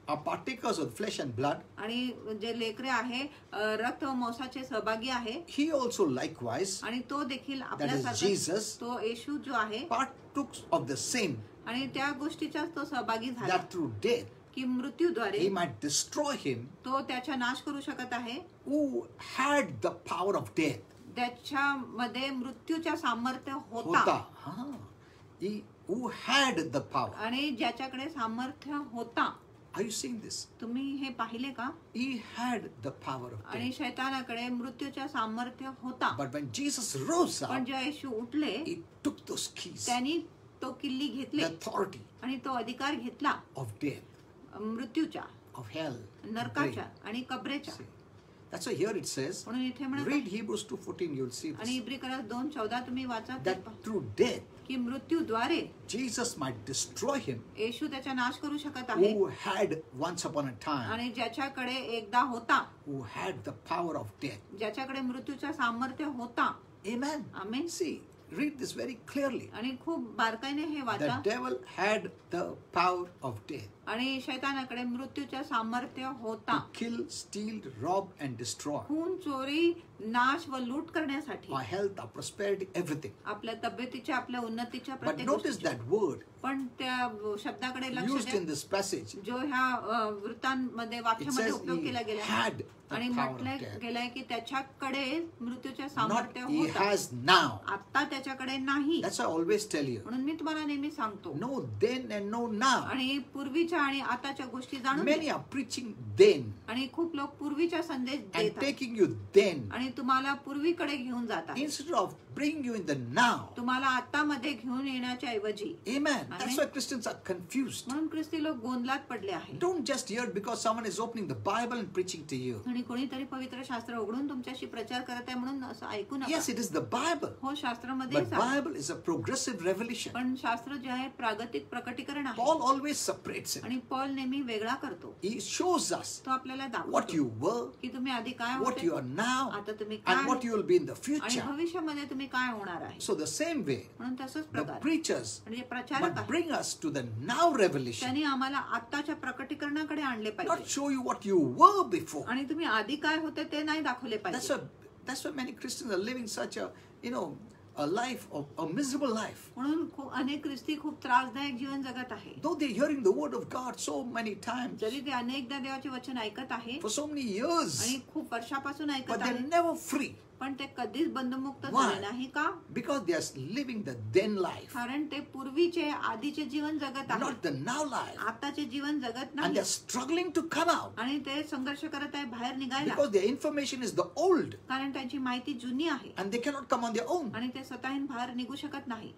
are partakers of flesh and blood. आणि जे लेकरे आहे रक्त व मांसाचे सहभागी आहे He also likewise, आणि तो देखील that is आपल्यासारखा Jesus, तो येशू जो आहे partook of the same, आणि त्या गोष्टीचाच तो सहभागी झाला that through death की मृत्यूद्वारे he might destroy him तो त्याचा नाश करू शकत आहे who had the power of death. त्याच्यामध्ये मृत्यूच्या सामर्थ्य Hota. होता He who had the power. आणि ज्याच्याकडे सामर्थ्य होता. Are you seeing this? तुम्ही हे पाहिले का? He had the power of आणि death. शैतानाकडे मृत्यूच्या सामर्थ्य होता. But when Jesus rose पण up, जेव्हा येशू उठले he took those keys, त्यांनी तो किल्ली the घेतले authority आणि तो अधिकार घेतला of death, मृत्यूच्या of hell, and नरकाच्या grave. आणि कब्रेच्या. See, that's why here it says, म्हणून इथे म्हणत read आहे, Hebrews 2:14, you'll see आणि this, इब्रिकरास 2:14 तुम्ही वाचा ते that पहा. through death, की मृत्यूद्वारे Jesus might destroy him येशू त्याचा नाश करू शकत आहे who had once upon a time, आणि ज्याच्याकडे एकदा होता who had the power of death. ज्याच्याकडे मृत्यूचा सामर्थ्य होता. Amen. Amen. See, read this very clearly. आणि खूप बारकाईने हे The वाचा. devil had the power of death. आणि शैतानाकडे मृत्यूचे सामर्थ्य होता to kill, steal, rob, and destroy खून, चोरी, नाश व लूट करण्यासाठी, our health, our prosperity, everything. आपल्या तब्येतीच्या, आपल्या उन्नतीच्या But प्रत्येक notice गोष्टीच्या. that word पण त्या शब्दाकडे लक्ष used in द्या this passage. जो ह्या वृत्तांमध्ये It वाक्यामध्ये says उपयोग he केला गेला had the आणि power of म्हटलं death. गेलंय की त्याच्याकडे मृत्यूचे Not सामर्थ्य he होता, has now. आता त्याच्याकडे नाही. That's why I always tell you. म्हणून मी तुम्हाला नेहमी सांगतो No then and no now. आणि पूर्वीच्या आणि आताच्या गोष्टी जाणून Many घ्या. are preaching then आणि खूप लोक पूर्वीच्या संदेश and देत आहेत taking you then आणि तुम्हाला पूर्वीकडे घेऊन जातात instead of bringing you in the now. तुम्हाला आता मध्ये घेऊन येण्याच्या ऐवजी. Amen. That's Amen. why Christians are confused. म्हणून ख्रिस्ती लोक गोंधळात पडले आहेत. Don't just hear it because someone is opening the Bible and preaching to you. आणि कोणीतरी पवित्र शास्त्र उघडून तुमच्याशी प्रचार करत आहे म्हणून असं ऐकू नका. Yes, it is the Bible. हो, शास्त्रामध्ये But Bible is a progressive revelation. पण शास्त्र जे आहे प्रागतिक प्रकटीकरण आहे Paul always separates it. आणि पॉल नेहमी वेगळा करतो. He shows us तो आपल्याला what दाखवतो you were, की तुम्ही आधी काय what होते you are now, आता तुम्ही and काय what you will be in the आणि future. भविष्यामध्ये तुम्ही काय होणार आहे. So the same way, म्हणून तसंच the प्रकार preachers म्हणजे प्रचारक must आहे bring us to the now revelation, त्यांनी आम्हाला आताच्या प्रकटीकरणाकडे आणले not पाहिजे show you what you were before. आणि तुम्ही आधी काय होते ते नाही दाखवले पाहिजे. That's why many Christians are living such a, a life of a miserable life. म्हणून अनेक ख्रिस्ती खूप त्रासदायक जीवन जगत आहे. Though they're hearing the word of God so many times, जरी ते अनेकदा देवाचे वचन ऐकत आहे for so many years, आणि खूप वर्षापासून but ऐकत they're आहे never free पण ते कधीच बंधमुक्त Why? झाले नाही का. because they are living the then life, कारण ते पूर्वीचे आधीचे जीवन जगत आहे, not the now life. आताचे जीवन जगत And नाही they're struggling to come out आणि ते संघर्ष करत आहे बाहेर निघायला because their information is the old कारण त्यांची माहिती जुनी आहे and they cannot come on their own. आणि ते स्वतःहून बाहेर निघू शकत नाही.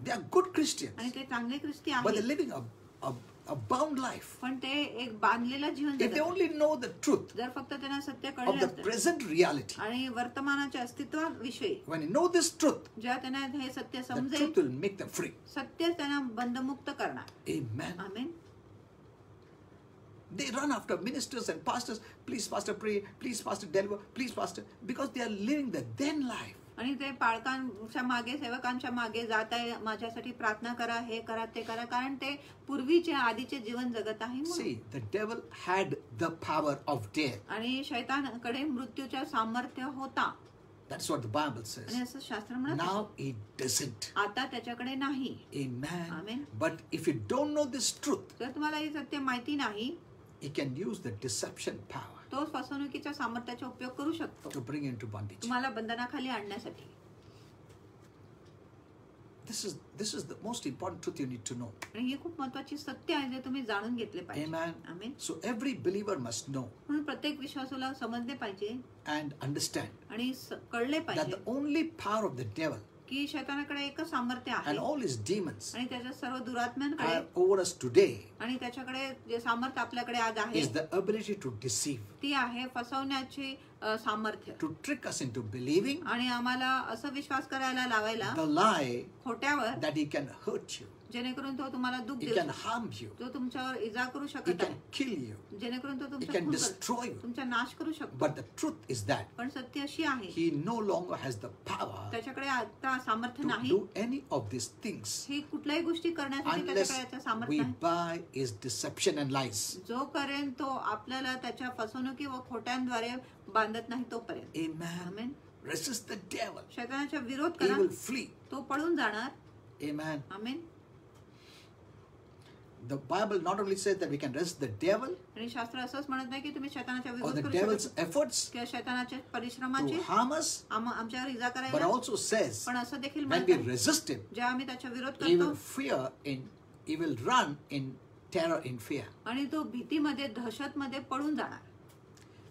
They are good Christians, आणि ते चांगले ख्रिस्ती but they're आहेत living a bound life. पण ते एक बांधलेलं जीवन If they जगत आहे. only know the truth जर फक्त त्यांना सत्य of कळले the असते present reality, आणि वर्तमानाच्या अस्तित्वाविषयी when you know this truth, जेव्हा त्यांना हे सत्य the समजेल truth will make them free. सत्य त्यांना बंधमुक्त करणार. Amen. Amen. They run after ministers and pastors. Please, pastor, pray. Please, pastor, deliver. Please, pastor. Because they are living the then life. आणि ते पालकांच्या मागे सेवकांच्या मागे जात आहे माझ्यासाठी प्रार्थना करा हे करा ते करा कारण ते पूर्वीचे आधीचे जीवन जगत आहे म्हणून. See, the devil had the power of death. आणि शैतानाकडे मृत्यूचे सामर्थ्य होता That's what the Bible says. आणि असं शास्त्र म्हणत आहे. Now he doesn't. आता त्याच्याकडे नाही. Amen. Amen. But if you don't know this truth, जर तुम्हाला हे सत्य माहिती नाही he can use the deception power तो फसवणुकीच्या सामर्थ्याचा उपयोग करू शकतो to bring you into bondage. तुम्हाला बंधनाखाली आणण्यासाठी. This is the most important truth you need to know. आणि हे खूप महत्त्वाची सत्य आहे जे तुम्ही जाणून घेतले पाहिजे. Amen. आमेन. So every believer must know म्हणून प्रत्येक विश्वासाला समजले पाहिजे and understand आणि कळले that पाहिजे the only power of the devil की शैतानाकडे एकच सामर्थ्य आहे and all his demons आणि त्याच्या सर्व दुरात्म्यांकडे are over us today आणि त्याच्याकडे जे सामर्थ्य आपल्याकडे आज आहे is the ability to deceive, ती आहे फसवण्याची सामर्थ्य to trick us into believing आणि आम्हाला असं विश्वास करायला लावायला the lie खोट्यावर that he can hurt you, जेणेकरून तो तुम्हाला दुःख he देऊ can शकतो. harm you, तो तुमच्यावर इजा करू he शकत can आहे kill you, जेणेकरून तो he तुमचा can खून करू- destroy you. तुमचा नाश करू शकतो. But the truth is that पण सत्य अशी आहे he no longer has the power त्याच्याकडे आता सामर्थ्य to नाही do any of these things ही कुठल्याही गोष्टी करण्यासाठी unless त्याच्याकडे याचं सामर्थ्य we नाही. buy his deception and lies. जो करेन तो आपल्याला त्याच्या फसवणुकी व खोट्यांद्वारे बांधत नाही तोपर्यंत. Amen. Amen. Resist the devil. शैतानाचा विरोध He करा will flee. तो पळून जाणार. Amen. Amen. The Bible not only says that we can resist the devil आणि शास्त्र असंच म्हणत नाही की तुम्ही शैतानाचा or विरोध the करू devil's शकता efforts किंवा शैतानाच्या to परिश्रमाची harm us, आमच्यावर इजा but करायला also says पण असं देखील when म्हणत we आहे, resist him, जेव्हा आम्ही त्याचा विरोध he करतो will fear he will run in terror, in fear. आणि तो भीतीमध्ये दहशतमध्ये पळून जाणार.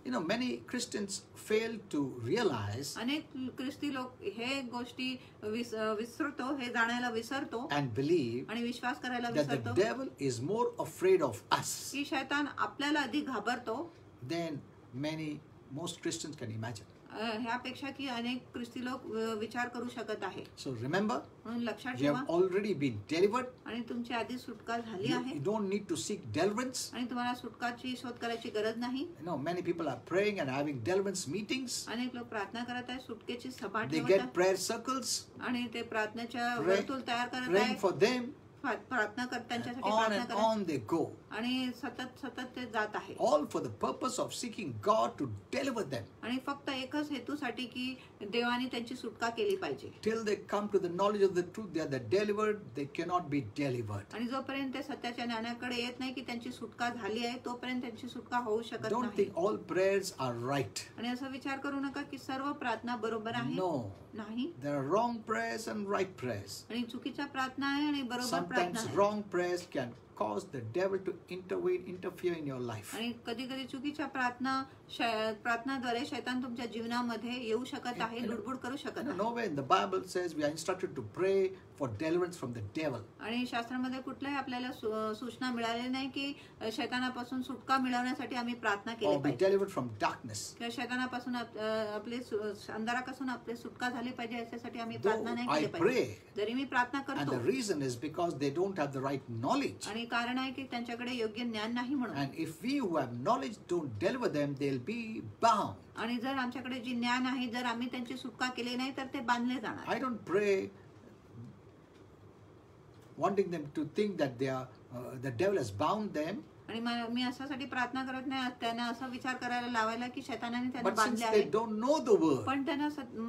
You know, many Christians fail to realize अनेक ख्रिस्ती लोक हे गोष्टी विसरतो हे जाणायला विसरतो and believe आणि विश्वास करायला that the विसरतो devil is more afraid of us की शैतान आपल्याला अधिक घाबरतो than most Christians can imagine. ह्यापेक्षा की अनेक ख्रिस्ती लोक विचार करू शकत आहे. So remember, म्हणून लक्षात you ठेवा have already been delivered. आणि तुमची आधी सुटका झाली You आहे don't need to seek deliverance. आणि तुम्हाला सुटकाची शोध करायची गरज नाही. You know, many people are praying and having deliverance meetings. अनेक लोक प्रार्थना करत आहे सुटकेची सभा They ठेवत get आहे prayer circles, आणि ते प्रार्थनेच्या Pray- वर्तुळ तयार करत praying आहे for them. त्यांच्यासाठी On प्रार्थना and करा on they go. आणि सतत ते जात आहे All for the purpose of seeking God to deliver them. आणि फक्त एकच हेतूसाठी की देवाने त्यांची सुटका केली पाहिजे. Till they come to the knowledge of the truth, they are delivered, they cannot be delivered. आणि जोपर्यंत ते सत्याच्या ज्ञानाकडे येत नाही की त्यांची सुटका झाली आहे तोपर्यंत त्यांची सुटका होऊ शकत Don't नाही. think all prayers are right. आणि असा विचार करू नका की सर्व प्रार्थना बरोबर आहे. No. नाही. There are wrong prayers and right prayers. आणि चुकीच्या प्रार्थना आहे आणि बरोबर प्रार्थना Sometimes आहे. wrong prayers can cause the devil to interfere in your life. आणि कधी कधी चुकीच्या प्रार्थनाद्वारे शैतान तुमच्या जीवनामध्ये येऊ शकत आहे, लुडबुड करू शकत आहे. Nowhere in the Bible says we are instructed to pray for deliverance from the devil. आणि शास्त्रामध्ये कुठल्याही आपल्याला सूचना मिळाली नाही की शैतानापासून सुटका मिळवण्यासाठी आम्ही प्रार्थना केली Or be पाहिजे delivered from darkness. किंवा शैतानापासून आपले अंधारापासून आपली सुटका झाली पाहिजे याच्यासाठी आम्ही Though प्रार्थना नाही I केली पाहिजे. pray, जरी मी प्रार्थना and the करतो reason is because they don't have the right knowledge. आणि कारण आहे की त्यांच्याकडे योग्य ज्ञान नाही म्हणून. And if we who have knowledge don't deliver them, they'll be bound. आणि जर आमच्याकडे जी ज्ञान आहे जर आम्ही त्यांची सुटका केली नाही तर ते बांधले जाणार. I don't pray wanting them to think that the devil has bound them. आणि मी अशासाठी प्रार्थना करत नाही त्यांना असा विचार करायला लावायला की शैतानाने त्यांना But since बांधले they आहे don't know the word, पण त्यांना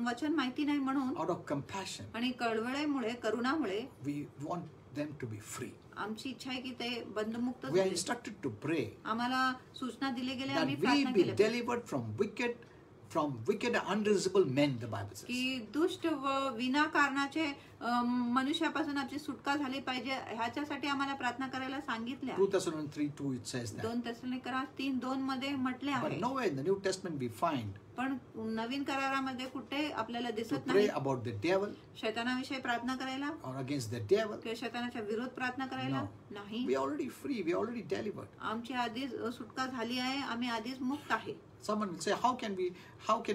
वचन माहिती नाही म्हणून out of compassion, आणि कळवळेमुळे करुणामुळे we want them to be free. आमची इच्छा आहे की ते बंधमुक्त We are झाले. instructed to pray आम्हाला सूचना दिली गेली that आम्ही we प्रार्थना be केली delivered from wicked and unreasonable men, the Bible says. की दुष्ट व विनाकारणाचे मनुष्यापासून आमची सुटका झाली पाहिजे ह्याच्यासाठी आम्हाला प्रार्थना करायला सांगितल्या. 2 Thessalonians 3:2 it says that. 2 तेसलोनिकरा 3:2 मध्ये म्हटले But आहे. nowhere in the New Testament we find पण नवीन करारामध्ये कुठे आपल्याला to दिसत pray नाही about the devil शैतानाविषयी प्रार्थना करायला or against the devil. किंवा शैतानाच्या विरोध प्रार्थना करायला नाही. We are already free, we are already delivered. आमची आधीच सुटका झाली आहे, आम्ही आधीच मुक्त आहे. Someone will say, how can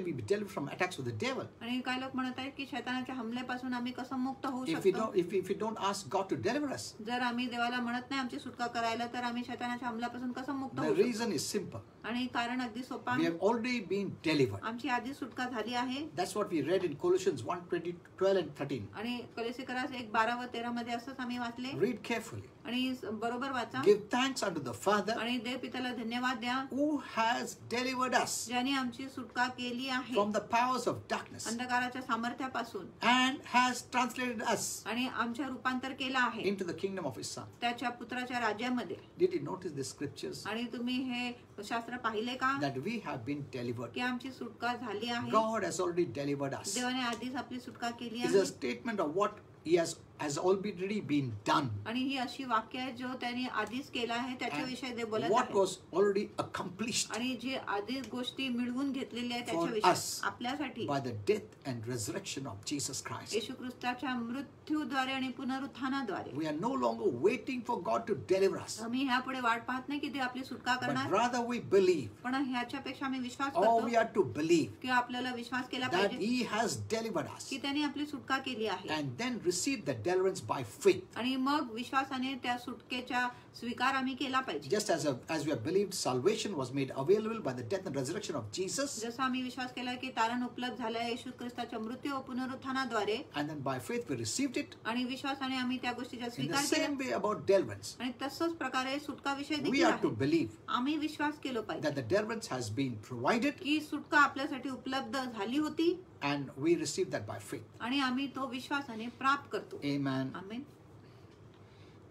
we be delivered from attacks of the devil? आणि काही लोक म्हणत आहेत की शैतानाच्या हमल्यापासून आम्ही कसं मुक्त होऊ If we शकतो. don't ask God to deliver us. जर आम्ही देवाला म्हणत नाही आमची सुटका करायला तर आम्ही शैतानाच्या हमल्यापासून कसं मुक्त The होऊ शकतो. reason is simple. आणि कारण अगदी सोपा We have already been delivered. आमची आधी सुटका झाली आहे. That's what we read in Colossians 1:12 and 13. आणि कलोसीकरास 1:12 व 13 मध्ये असंच आम्ही वाचले. Read carefully. आणि बरोबर वाचा. Give thanks unto the Father आणि देव पित्याला धन्यवाद द्या who has delivered us ज्याने आमची सुटका केली आहे from the powers of darkness अंधकाराच्या सामर्थ्यापासून and has translated us आणि आमच्या रूपांतर केलं आहे into the kingdom of his Son. त्याच्या पुत्राच्या राज्यामध्ये. Did you notice the scriptures आणि तुम्ही हे शास्त्र पाहिले का that we have been delivered? की आमची सुटका झाली आहे. God has already delivered us. देवाने आधीच आपली सुटका केली It's a आहे. statement of what he has already been done. आणि ही अशी वाक्य आहे जो त्यांनी आधीच केला आहे त्याच्याविषयी ते बोलत What आहे. was already accomplished आणि जी आधीच गोष्टी मिळवून घेतलेल्या आहेत for त्याच्याविषयी us आपल्यासाठी by the death and resurrection of Jesus Christ. येशू ख्रिस्ताच्या मृत्यूद्वारे आणि पुनरुत्थानाद्वारे. We are no longer waiting for God to deliver us, आम्ही ह्यापुढे वाट पाहत नाही की ते आपली सुटका but करणार, rather we believe, पण ह्याच्यापेक्षा आम्ही विश्वास or we करतो are to believe की आपल्याला विश्वास केला that पाहिजे he has delivered us की त्यांनी आपली सुटका केली आहे. and then receive the deliverance by faith. आणि मग विश्वासाने त्या सुटकेचा स्वीकार आम्ही केला पाहिजे. Just as we have believed salvation was made available by the death and resurrection of Jesus, जसं आम्ही विश्वास केला की तारण उपलब्ध झालं आहे येशू ख्रिस्ताच्या मृत्यू व पुनरुत्थानाद्वारे and then by faith we received it, आणि विश्वासाने आम्ही त्या गोष्टीचा in the स्वीकार same केला way about deliverance, आणि तसंच प्रकारे सुटकाविषयी we देखील are to आहे. believe आम्ही विश्वास केला पाहिजे that the deliverance has been provided की सुटका आपल्यासाठी उपलब्ध झाली होती and we receive that by faith. आणि आम्ही तो विश्वासाने प्राप्त करतो. Amen. आमेन.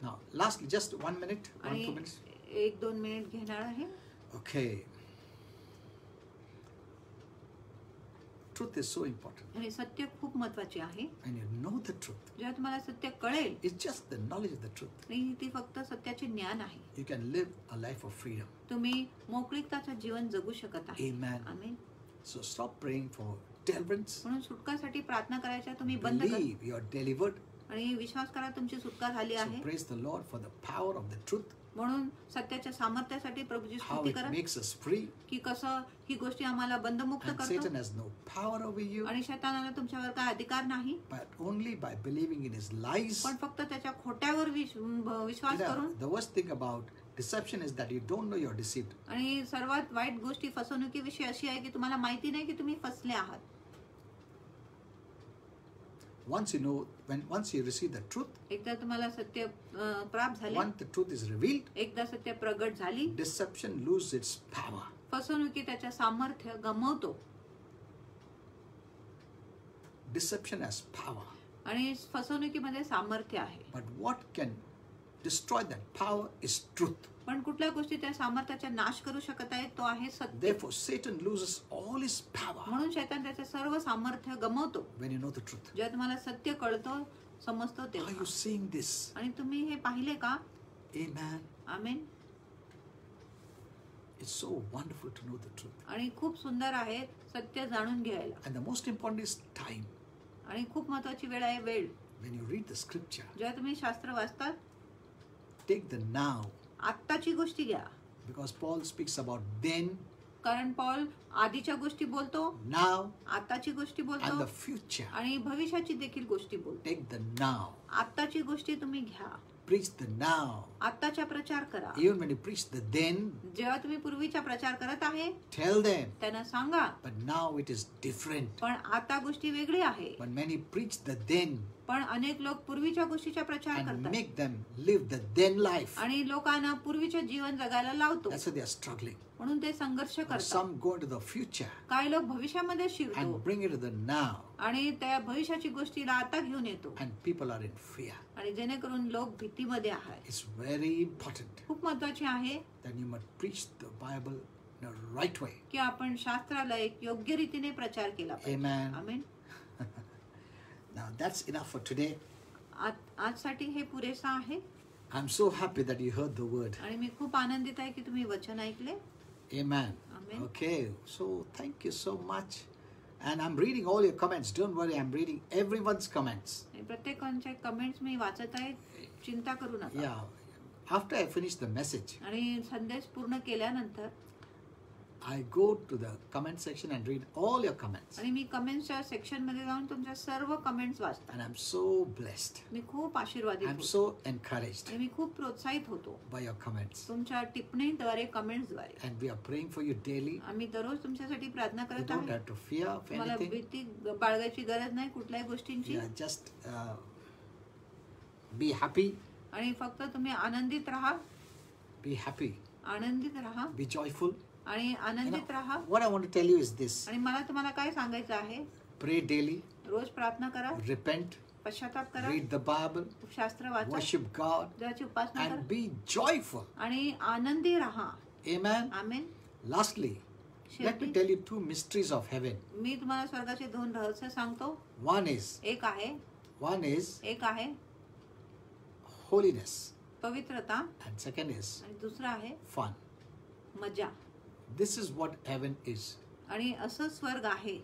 Now, lastly, just 1 minute, 1-2 आणि minutes. 1-2 मिनिट घेणार आहे. Okay. Truth is so important. आणि सत्य खूप महत्वाचे आहे. And you know the truth. जेव्हा तुम्हाला सत्य कळेल It's just the knowledge of the truth. आणि ती फक्त सत्याचे ज्ञान आहे. You can live a life of freedom. तुम्ही मोकळीकताचं जीवन जगू शकत आहे. Amen. Amen. So stop praying for deliverance. म्हणून सुटकासाठी प्रार्थना करायच्या तुम्ही बंद करा Believe you are delivered. आणि विश्वास करा तुमची सुटका झाली So आहे. praise the Lord for the power of the truth. म्हणून सत्याच्या सामर्थ्यासाठी प्रभूची How स्तुती it करा makes us free. की कसं ही गोष्टी आम्हाला बंधमुक्त And करतो Satan has no power over you. आणि शैतानाला तुमच्यावर काय अधिकार नाही, But only by believing in his lies. पण फक्त त्याच्या खोट्यावर विश्वास You know, करून. the worst thing about deception is that you don't know you're deceived. आणि सर्वात वाईट गोष्टी फसवणुकीविषयी अशी आहे की तुम्हाला माहिती नाही की तुम्ही फसले आहात. once you know, once you receive the truth, एकदा तुम्हाला सत्य प्राप्त झाले, once the truth is revealed, एकदा सत्य प्रगट झाली, deception loses its power. फसवणुकी त्याच्या सामर्थ्य गमावतो. Deception has power. आणि फसवणुकीमध्ये सामर्थ्य आहे. But what can destroy that power is truth. पण कुठल्या गोष्टी त्या सामर्थ्याचा नाश करू शकत आहेत तो आहे सत्य. Therefore, Satan loses all his power म्हणून शैतान त्याचे सर्व सामर्थ्य गमावतो when you know the truth. जेव्हा तुम्हाला सत्य कळतं, समजतो Are तेव्हा. you seeing this? आणि तुम्ही हे पाहिले का? Amen. Amen. It's so wonderful to know the truth. आणि खूप सुंदर आहे सत्य जाणून घ्यायला. And the most important is time. आणि खूप महत्वाची वेळ आहे वेळ. When you read the scripture, जेव्हा तुम्ही शास्त्र वाचतात, take the now, आत्ताची गोष्टी घ्या. because Paul speaks about then, कारण पॉल आधीच्या गोष्टी बोलतो, now, आत्ताची गोष्टी and बोलतो the future. आणि भविष्याची देखील गोष्टी बोलतो. Take the now. आत्ताची गोष्टी तुम्ही घ्या, Preach the now. आत्ताच्या प्रचार करा. Even when you preach the then, जेव्हा तुम्ही पूर्वीचा प्रचार करत आहे tell them. त्यांना सांगा, But now it is different. पण आता गोष्टी वेगळी आहे. When many preach the then पण अनेक लोक पूर्वीच्या गोष्टीचा प्रचार and करतात make them live the then life, आणि लोकांना पूर्वीचे जीवन जगायला लावतो. that's why they are struggling. म्हणून ते संघर्ष Or करतात. some go into the future काही लोक भविष्यामध्ये शिरतो and bring it to the now, आणि त्या भविष्याची गोष्टीला आता घेऊन येतो and people are in fear. आणि जेणेकरून लोक भीतीमध्ये आहेत. It's very important खूप महत्वाचे आहे that you must preach the Bible in a right way. की आपण शास्त्राला एक योग्य रीतीने प्रचार केला पाहिजे. Amen. Amen. Now that's enough for today. आजसाठी हे पुरेसा आहे. I'm so happy that you heard the word. आणि मी खूप आनंदित आहे की तुम्ही वचन ऐकले. Amen. Amen. Okay, so thank you so much. And I'm reading all your comments. Don't worry, I'm reading everyone's comments. आणि प्रत्येकांचे कमेंट्स मी वाचत आहे. चिंता करू नका. Yeah. After I finish the message, आणि संदेश पूर्ण केल्यानंतर I go to the comment section and read all your comments. आणि मी कमेंट्सच्या सेक्शन मध्ये जाऊन तुमच्या सर्व कमेंट्स वाचते. And I'm so blessed. मी खूप आशीर्वादित I'm होतो so encouraged आणि मी खूप प्रोत्साहित होतो by your comments. तुमच्या टिप्पणीद्वारे, कमेंट्सद्वारे. And we are praying for you daily. आम्ही दररोज तुमच्यासाठी प्रार्थना You करत don't आहोत. have to fear of तुम्हाला anything. भीती बाळगायची गरज नाही कुठल्याही गोष्टींची. Yeah, just be happy. आणि फक्त तुम्ही आनंदित राहा, Be happy. आनंदित राहा Be joyful. आणि You know, आनंदित राहा. what I want to tell you is this. आणि मला तुम्हाला काय सांगायचं आहे, Pray daily. रोज प्रार्थना करा, Repent. पश्चाताप करा, Read the Bible. शास्त्र वाचा, Worship God. देवाची उपासना And करा be joyful. आणि आनंदी राहा. Amen. Amen. Lastly, let me tell you two mysteries of heaven. मी तुम्हाला स्वर्गाचे दोन रहस्य सांगतो. One is एक आहे holiness. पवित्रता And second is आणि दुसरं आहे fun. मजा. This is what heaven is. आणि असं स्वर्ग आहे.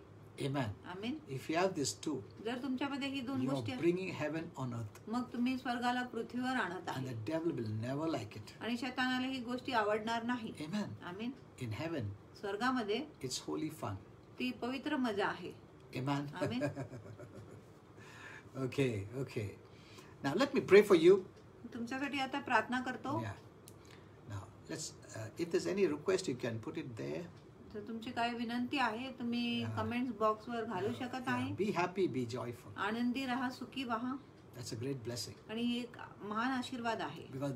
Amen. Amen. If you have these two, जर तुमच्यामध्ये ही दोन you are गोष्टी आहेत, bringing heaven on earth. मग तुम्ही स्वर्गाला पृथ्वीवर आणत And आहे the devil will never like it. आणि शैतानाला ही गोष्टी आवडणार नाही. Amen. आमेन. In heaven, स्वर्गामध्ये it's holy fun. ती पवित्र मजा आहे. Amen. Amen. Okay. Now let me pray for you. तुमच्यासाठी आता प्रार्थना करतो. Yeah. Now let's. If there's any request, you can put it there. जर तुमची काय विनंती आहे तुम्ही Yeah. कमेंट्स बॉक्सवर घालू शकत आहे. Be happy, be joyful. आनंदी राहा, सुखी व्हा. That's a great blessing आणि ही एक महान आशीर्वाद आहे because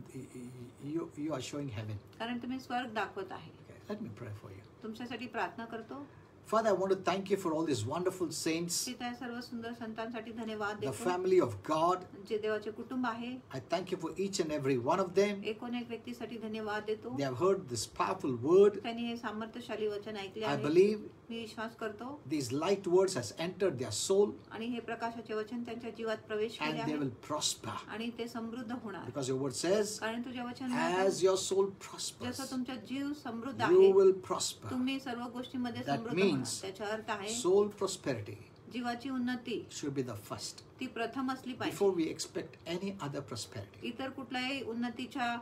you are showing heaven. कारण तुम्ही स्वर्ग दाखवत आहे. Okay. Let me pray for you. तुमच्यासाठी प्रार्थना करतो. Father, I want to thank you for all these wonderful saints, की त्या सर्व सुंदर संतांसाठी धन्यवाद the देतो. family of God. जे देवाचे कुटुंब आहे, I thank you for each and every one of them. एकूण एक व्यक्तीसाठी धन्यवाद देतो. They have heard this powerful word. त्यांनी हे सामर्थ्यशाली वचन ऐकले I आहे. believe मी विश्वास करतो these light words has entered their soul आणि हे प्रकाशाचे वचन त्यांच्या जीवात प्रवेश केले and they आहे will prosper. आणि ते समृद्ध होणार. Because your word says, कारण तुझे वचन म्हणते, as your soul prospers, जसं तुमचा जीव समृद्ध you आहे will prosper. तुम्ही सर्व गोष्टीमध्ये That समृद्ध होणार. means त्याचा अर्थ आहे Soul prosperity जीवाची उन्नती should be the first ती प्रथम असली पाहिजे. before we expect any other prosperity. इतर कुठल्याही उन्नतीच्या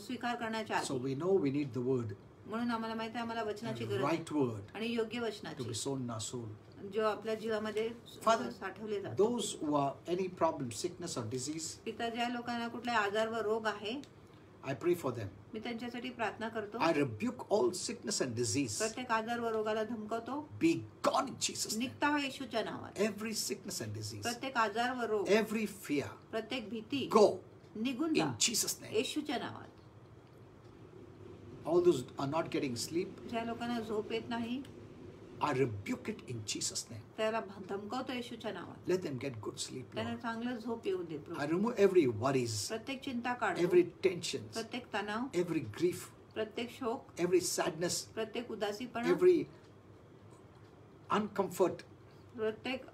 स्वीकार करण्याच्या So आधी. we know we need the word, म्हणून आम्हाला माहिती आहे आम्हाला वचनाची the गरज आहे right word आणि योग्य to वचनाची be sown in our soul. जो आपल्या जीवामध्ये Father, साठवले जातात. those who are any problem, sickness or disease, इतर ज्या लोकांना कुठल्या आजार व रोग आहे I pray for them. मी त्यांच्यासाठी प्रार्थना करतो. I rebuke all sickness and disease. प्रत्येक आजार व रोगाला धमकावतो. Be gone in Jesus' name. निघता हो येशूच्या नावात. Every sickness and disease, प्रत्येक आजार व रोग, every fear, प्रत्येक भीती go निघून जा in Jesus' name. येशूच्या नावात. All those are not getting sleep, ज्या लोकांना झोप येत नाही I rebuke it in Jesus' name. त्याला धमकावतो येशूच्या नावात. Let them get good sleep, त्यांना Lord. चांगलं झोप येऊ दे प्रभू. I remove every worries, प्रत्येक चिंता काढतो. every tension, प्रत्येक तणाव, every grief, प्रत्येक शोक, every sadness, प्रत्येक उदासीपणा, every uncomfort. प्रत्येक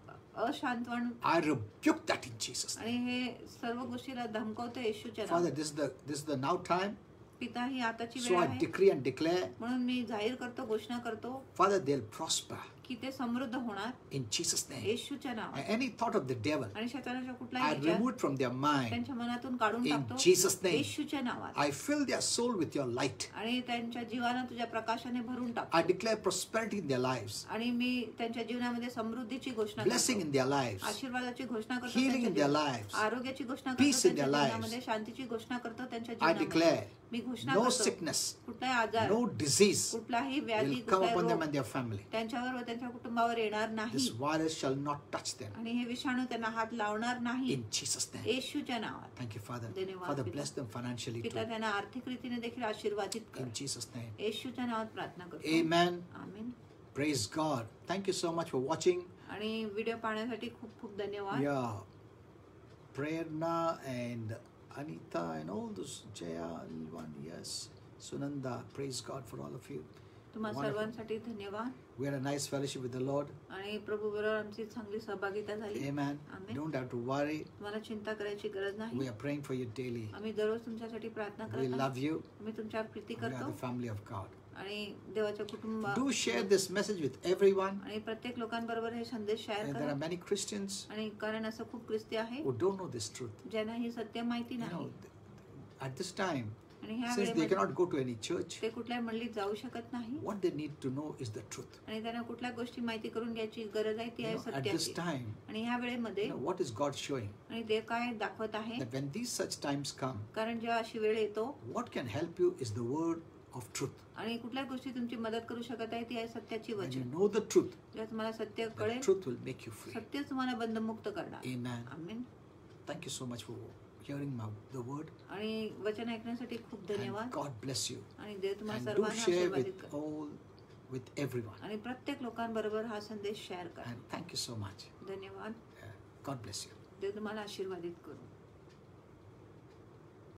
अशांतवण I rebuke that in Jesus' name. आणि हे सर्व गोष्टीला धमकावतो येशूच्या Father, नावात. this is the now time. पिता ही आताची So वेळ I आहे decree and declare, म्हणून मी जाहीर करतो, घोषणा करतो Father, they'll prosper की ते समृद्ध होणार in Jesus' name. येशूच्या नावात. And any thought of the devil, आणि शैतानाचा I कुठलाही विचार remove it from their mind. त्यांच्या मनातून काढून In टाकतो Jesus' name. येशूच्या नावात. I fill their soul with your light. आणि त्यांच्या जीवाला तुझ्या प्रकाशाने भरून टाकतो. I declare prosperity in their lives, आणि मी त्यांच्या जीवनामध्ये समृद्धीची घोषणा blessing करतो, in their lives, आशीर्वादाची घोषणा करतो, healing त्यांच्या in their जीवनात. lives. आरोग्याची घोषणा करतो, Peace in त्यांच्या their lives. जीवनामध्ये शांतीची घोषणा करतो, त्यांच्या I जीवनामध्ये. declare मी घोषणा no करतो sickness, कुठलाही आजार, no disease कुठलाही व्याधी, will come कुठलाही upon them रोग and their family. त्यांच्यावर व त्यांच्या कुटुंबावर येणार नाही. This virus shall not touch them. आणि हे विषाणू त्यांना हात लावणार नाही In Jesus' name. येशूच्या नावात. Thank you, Father. धन्यवाद, Father, पिता. bless them financially पिता too. त्यांना आर्थिक रीतीने देखील आशीर्वादित कर. In Jesus' name. येशूच्या नावात प्रार्थना करतो. Amen. आमीन. Praise God. Thank you so much for watching. आणि व्हिडिओ पाहण्यासाठी खूप खूप धन्यवाद. Yeah. Prerna and Anita and all those. Jaya, Ilwan, yes. Sunanda. Praise God for all of you. तुम्हा Wonderful. सर्वांसाठी धन्यवाद. We had a nice fellowship with the Lord. आणि प्रभू बरोबर आमची चांगली सहभागिता झाली. Amen. Amen. Don't have to worry. तुम्हाला चिंता करायची गरज नाही. We are praying for you daily. आम्ही दररोज तुमच्यासाठी प्रार्थना We करत love you. आम्ही तुमच्यावर प्रीती We are करतो the family of God. आणि देवाच्या कुटुंबा Do share this message with everyone. आणि प्रत्येक लोकांबरोबर हे संदेश शेअर And there करा. are many Christians आणि कारण असं खूप ख्रिस्ती आहे who don't know this truth. ज्यांना ही सत्य माहिती You know, नाही. at this time, आणि ह्या since they वेळेमध्ये cannot go to any church, ते कुठल्या मंडळीत जाऊ शकत नाही. what they need to know is the truth. आणि त्यांना कुठल्या गोष्टी माहिती करून घ्यायची गरज आहे ती You आहे know, at this सत्याची. time, आणि ह्या वेळेमध्ये what is God showing? आणि ते काय दाखवत आहे, That when these such times come, कारण जेव्हा अशी वेळ येतो what can help you is the word of truth. आणि कुठल्या गोष्टी तुमची मदत करू शकत आहे ती आहे सत्याची When you वचन. know the truth, जेव्हा तुम्हाला सत्य the कळेल truth will make you free. सत्य तुम्हाला बंधमुक्त करणार. Amen. आमीन. Thank you so much for hearing the word. आणि वचन ऐकण्यासाठी खूप And धन्यवाद. God bless you. आणि देव तुम्हाला And do सर्वांना share आशीर्वादित with कर. with everyone. आणि प्रत्येक लोकांबरोबर हा संदेश शेअर करा. And thank you so much. धन्यवाद. God bless you. देव तुम्हाला आशीर्वादित करू.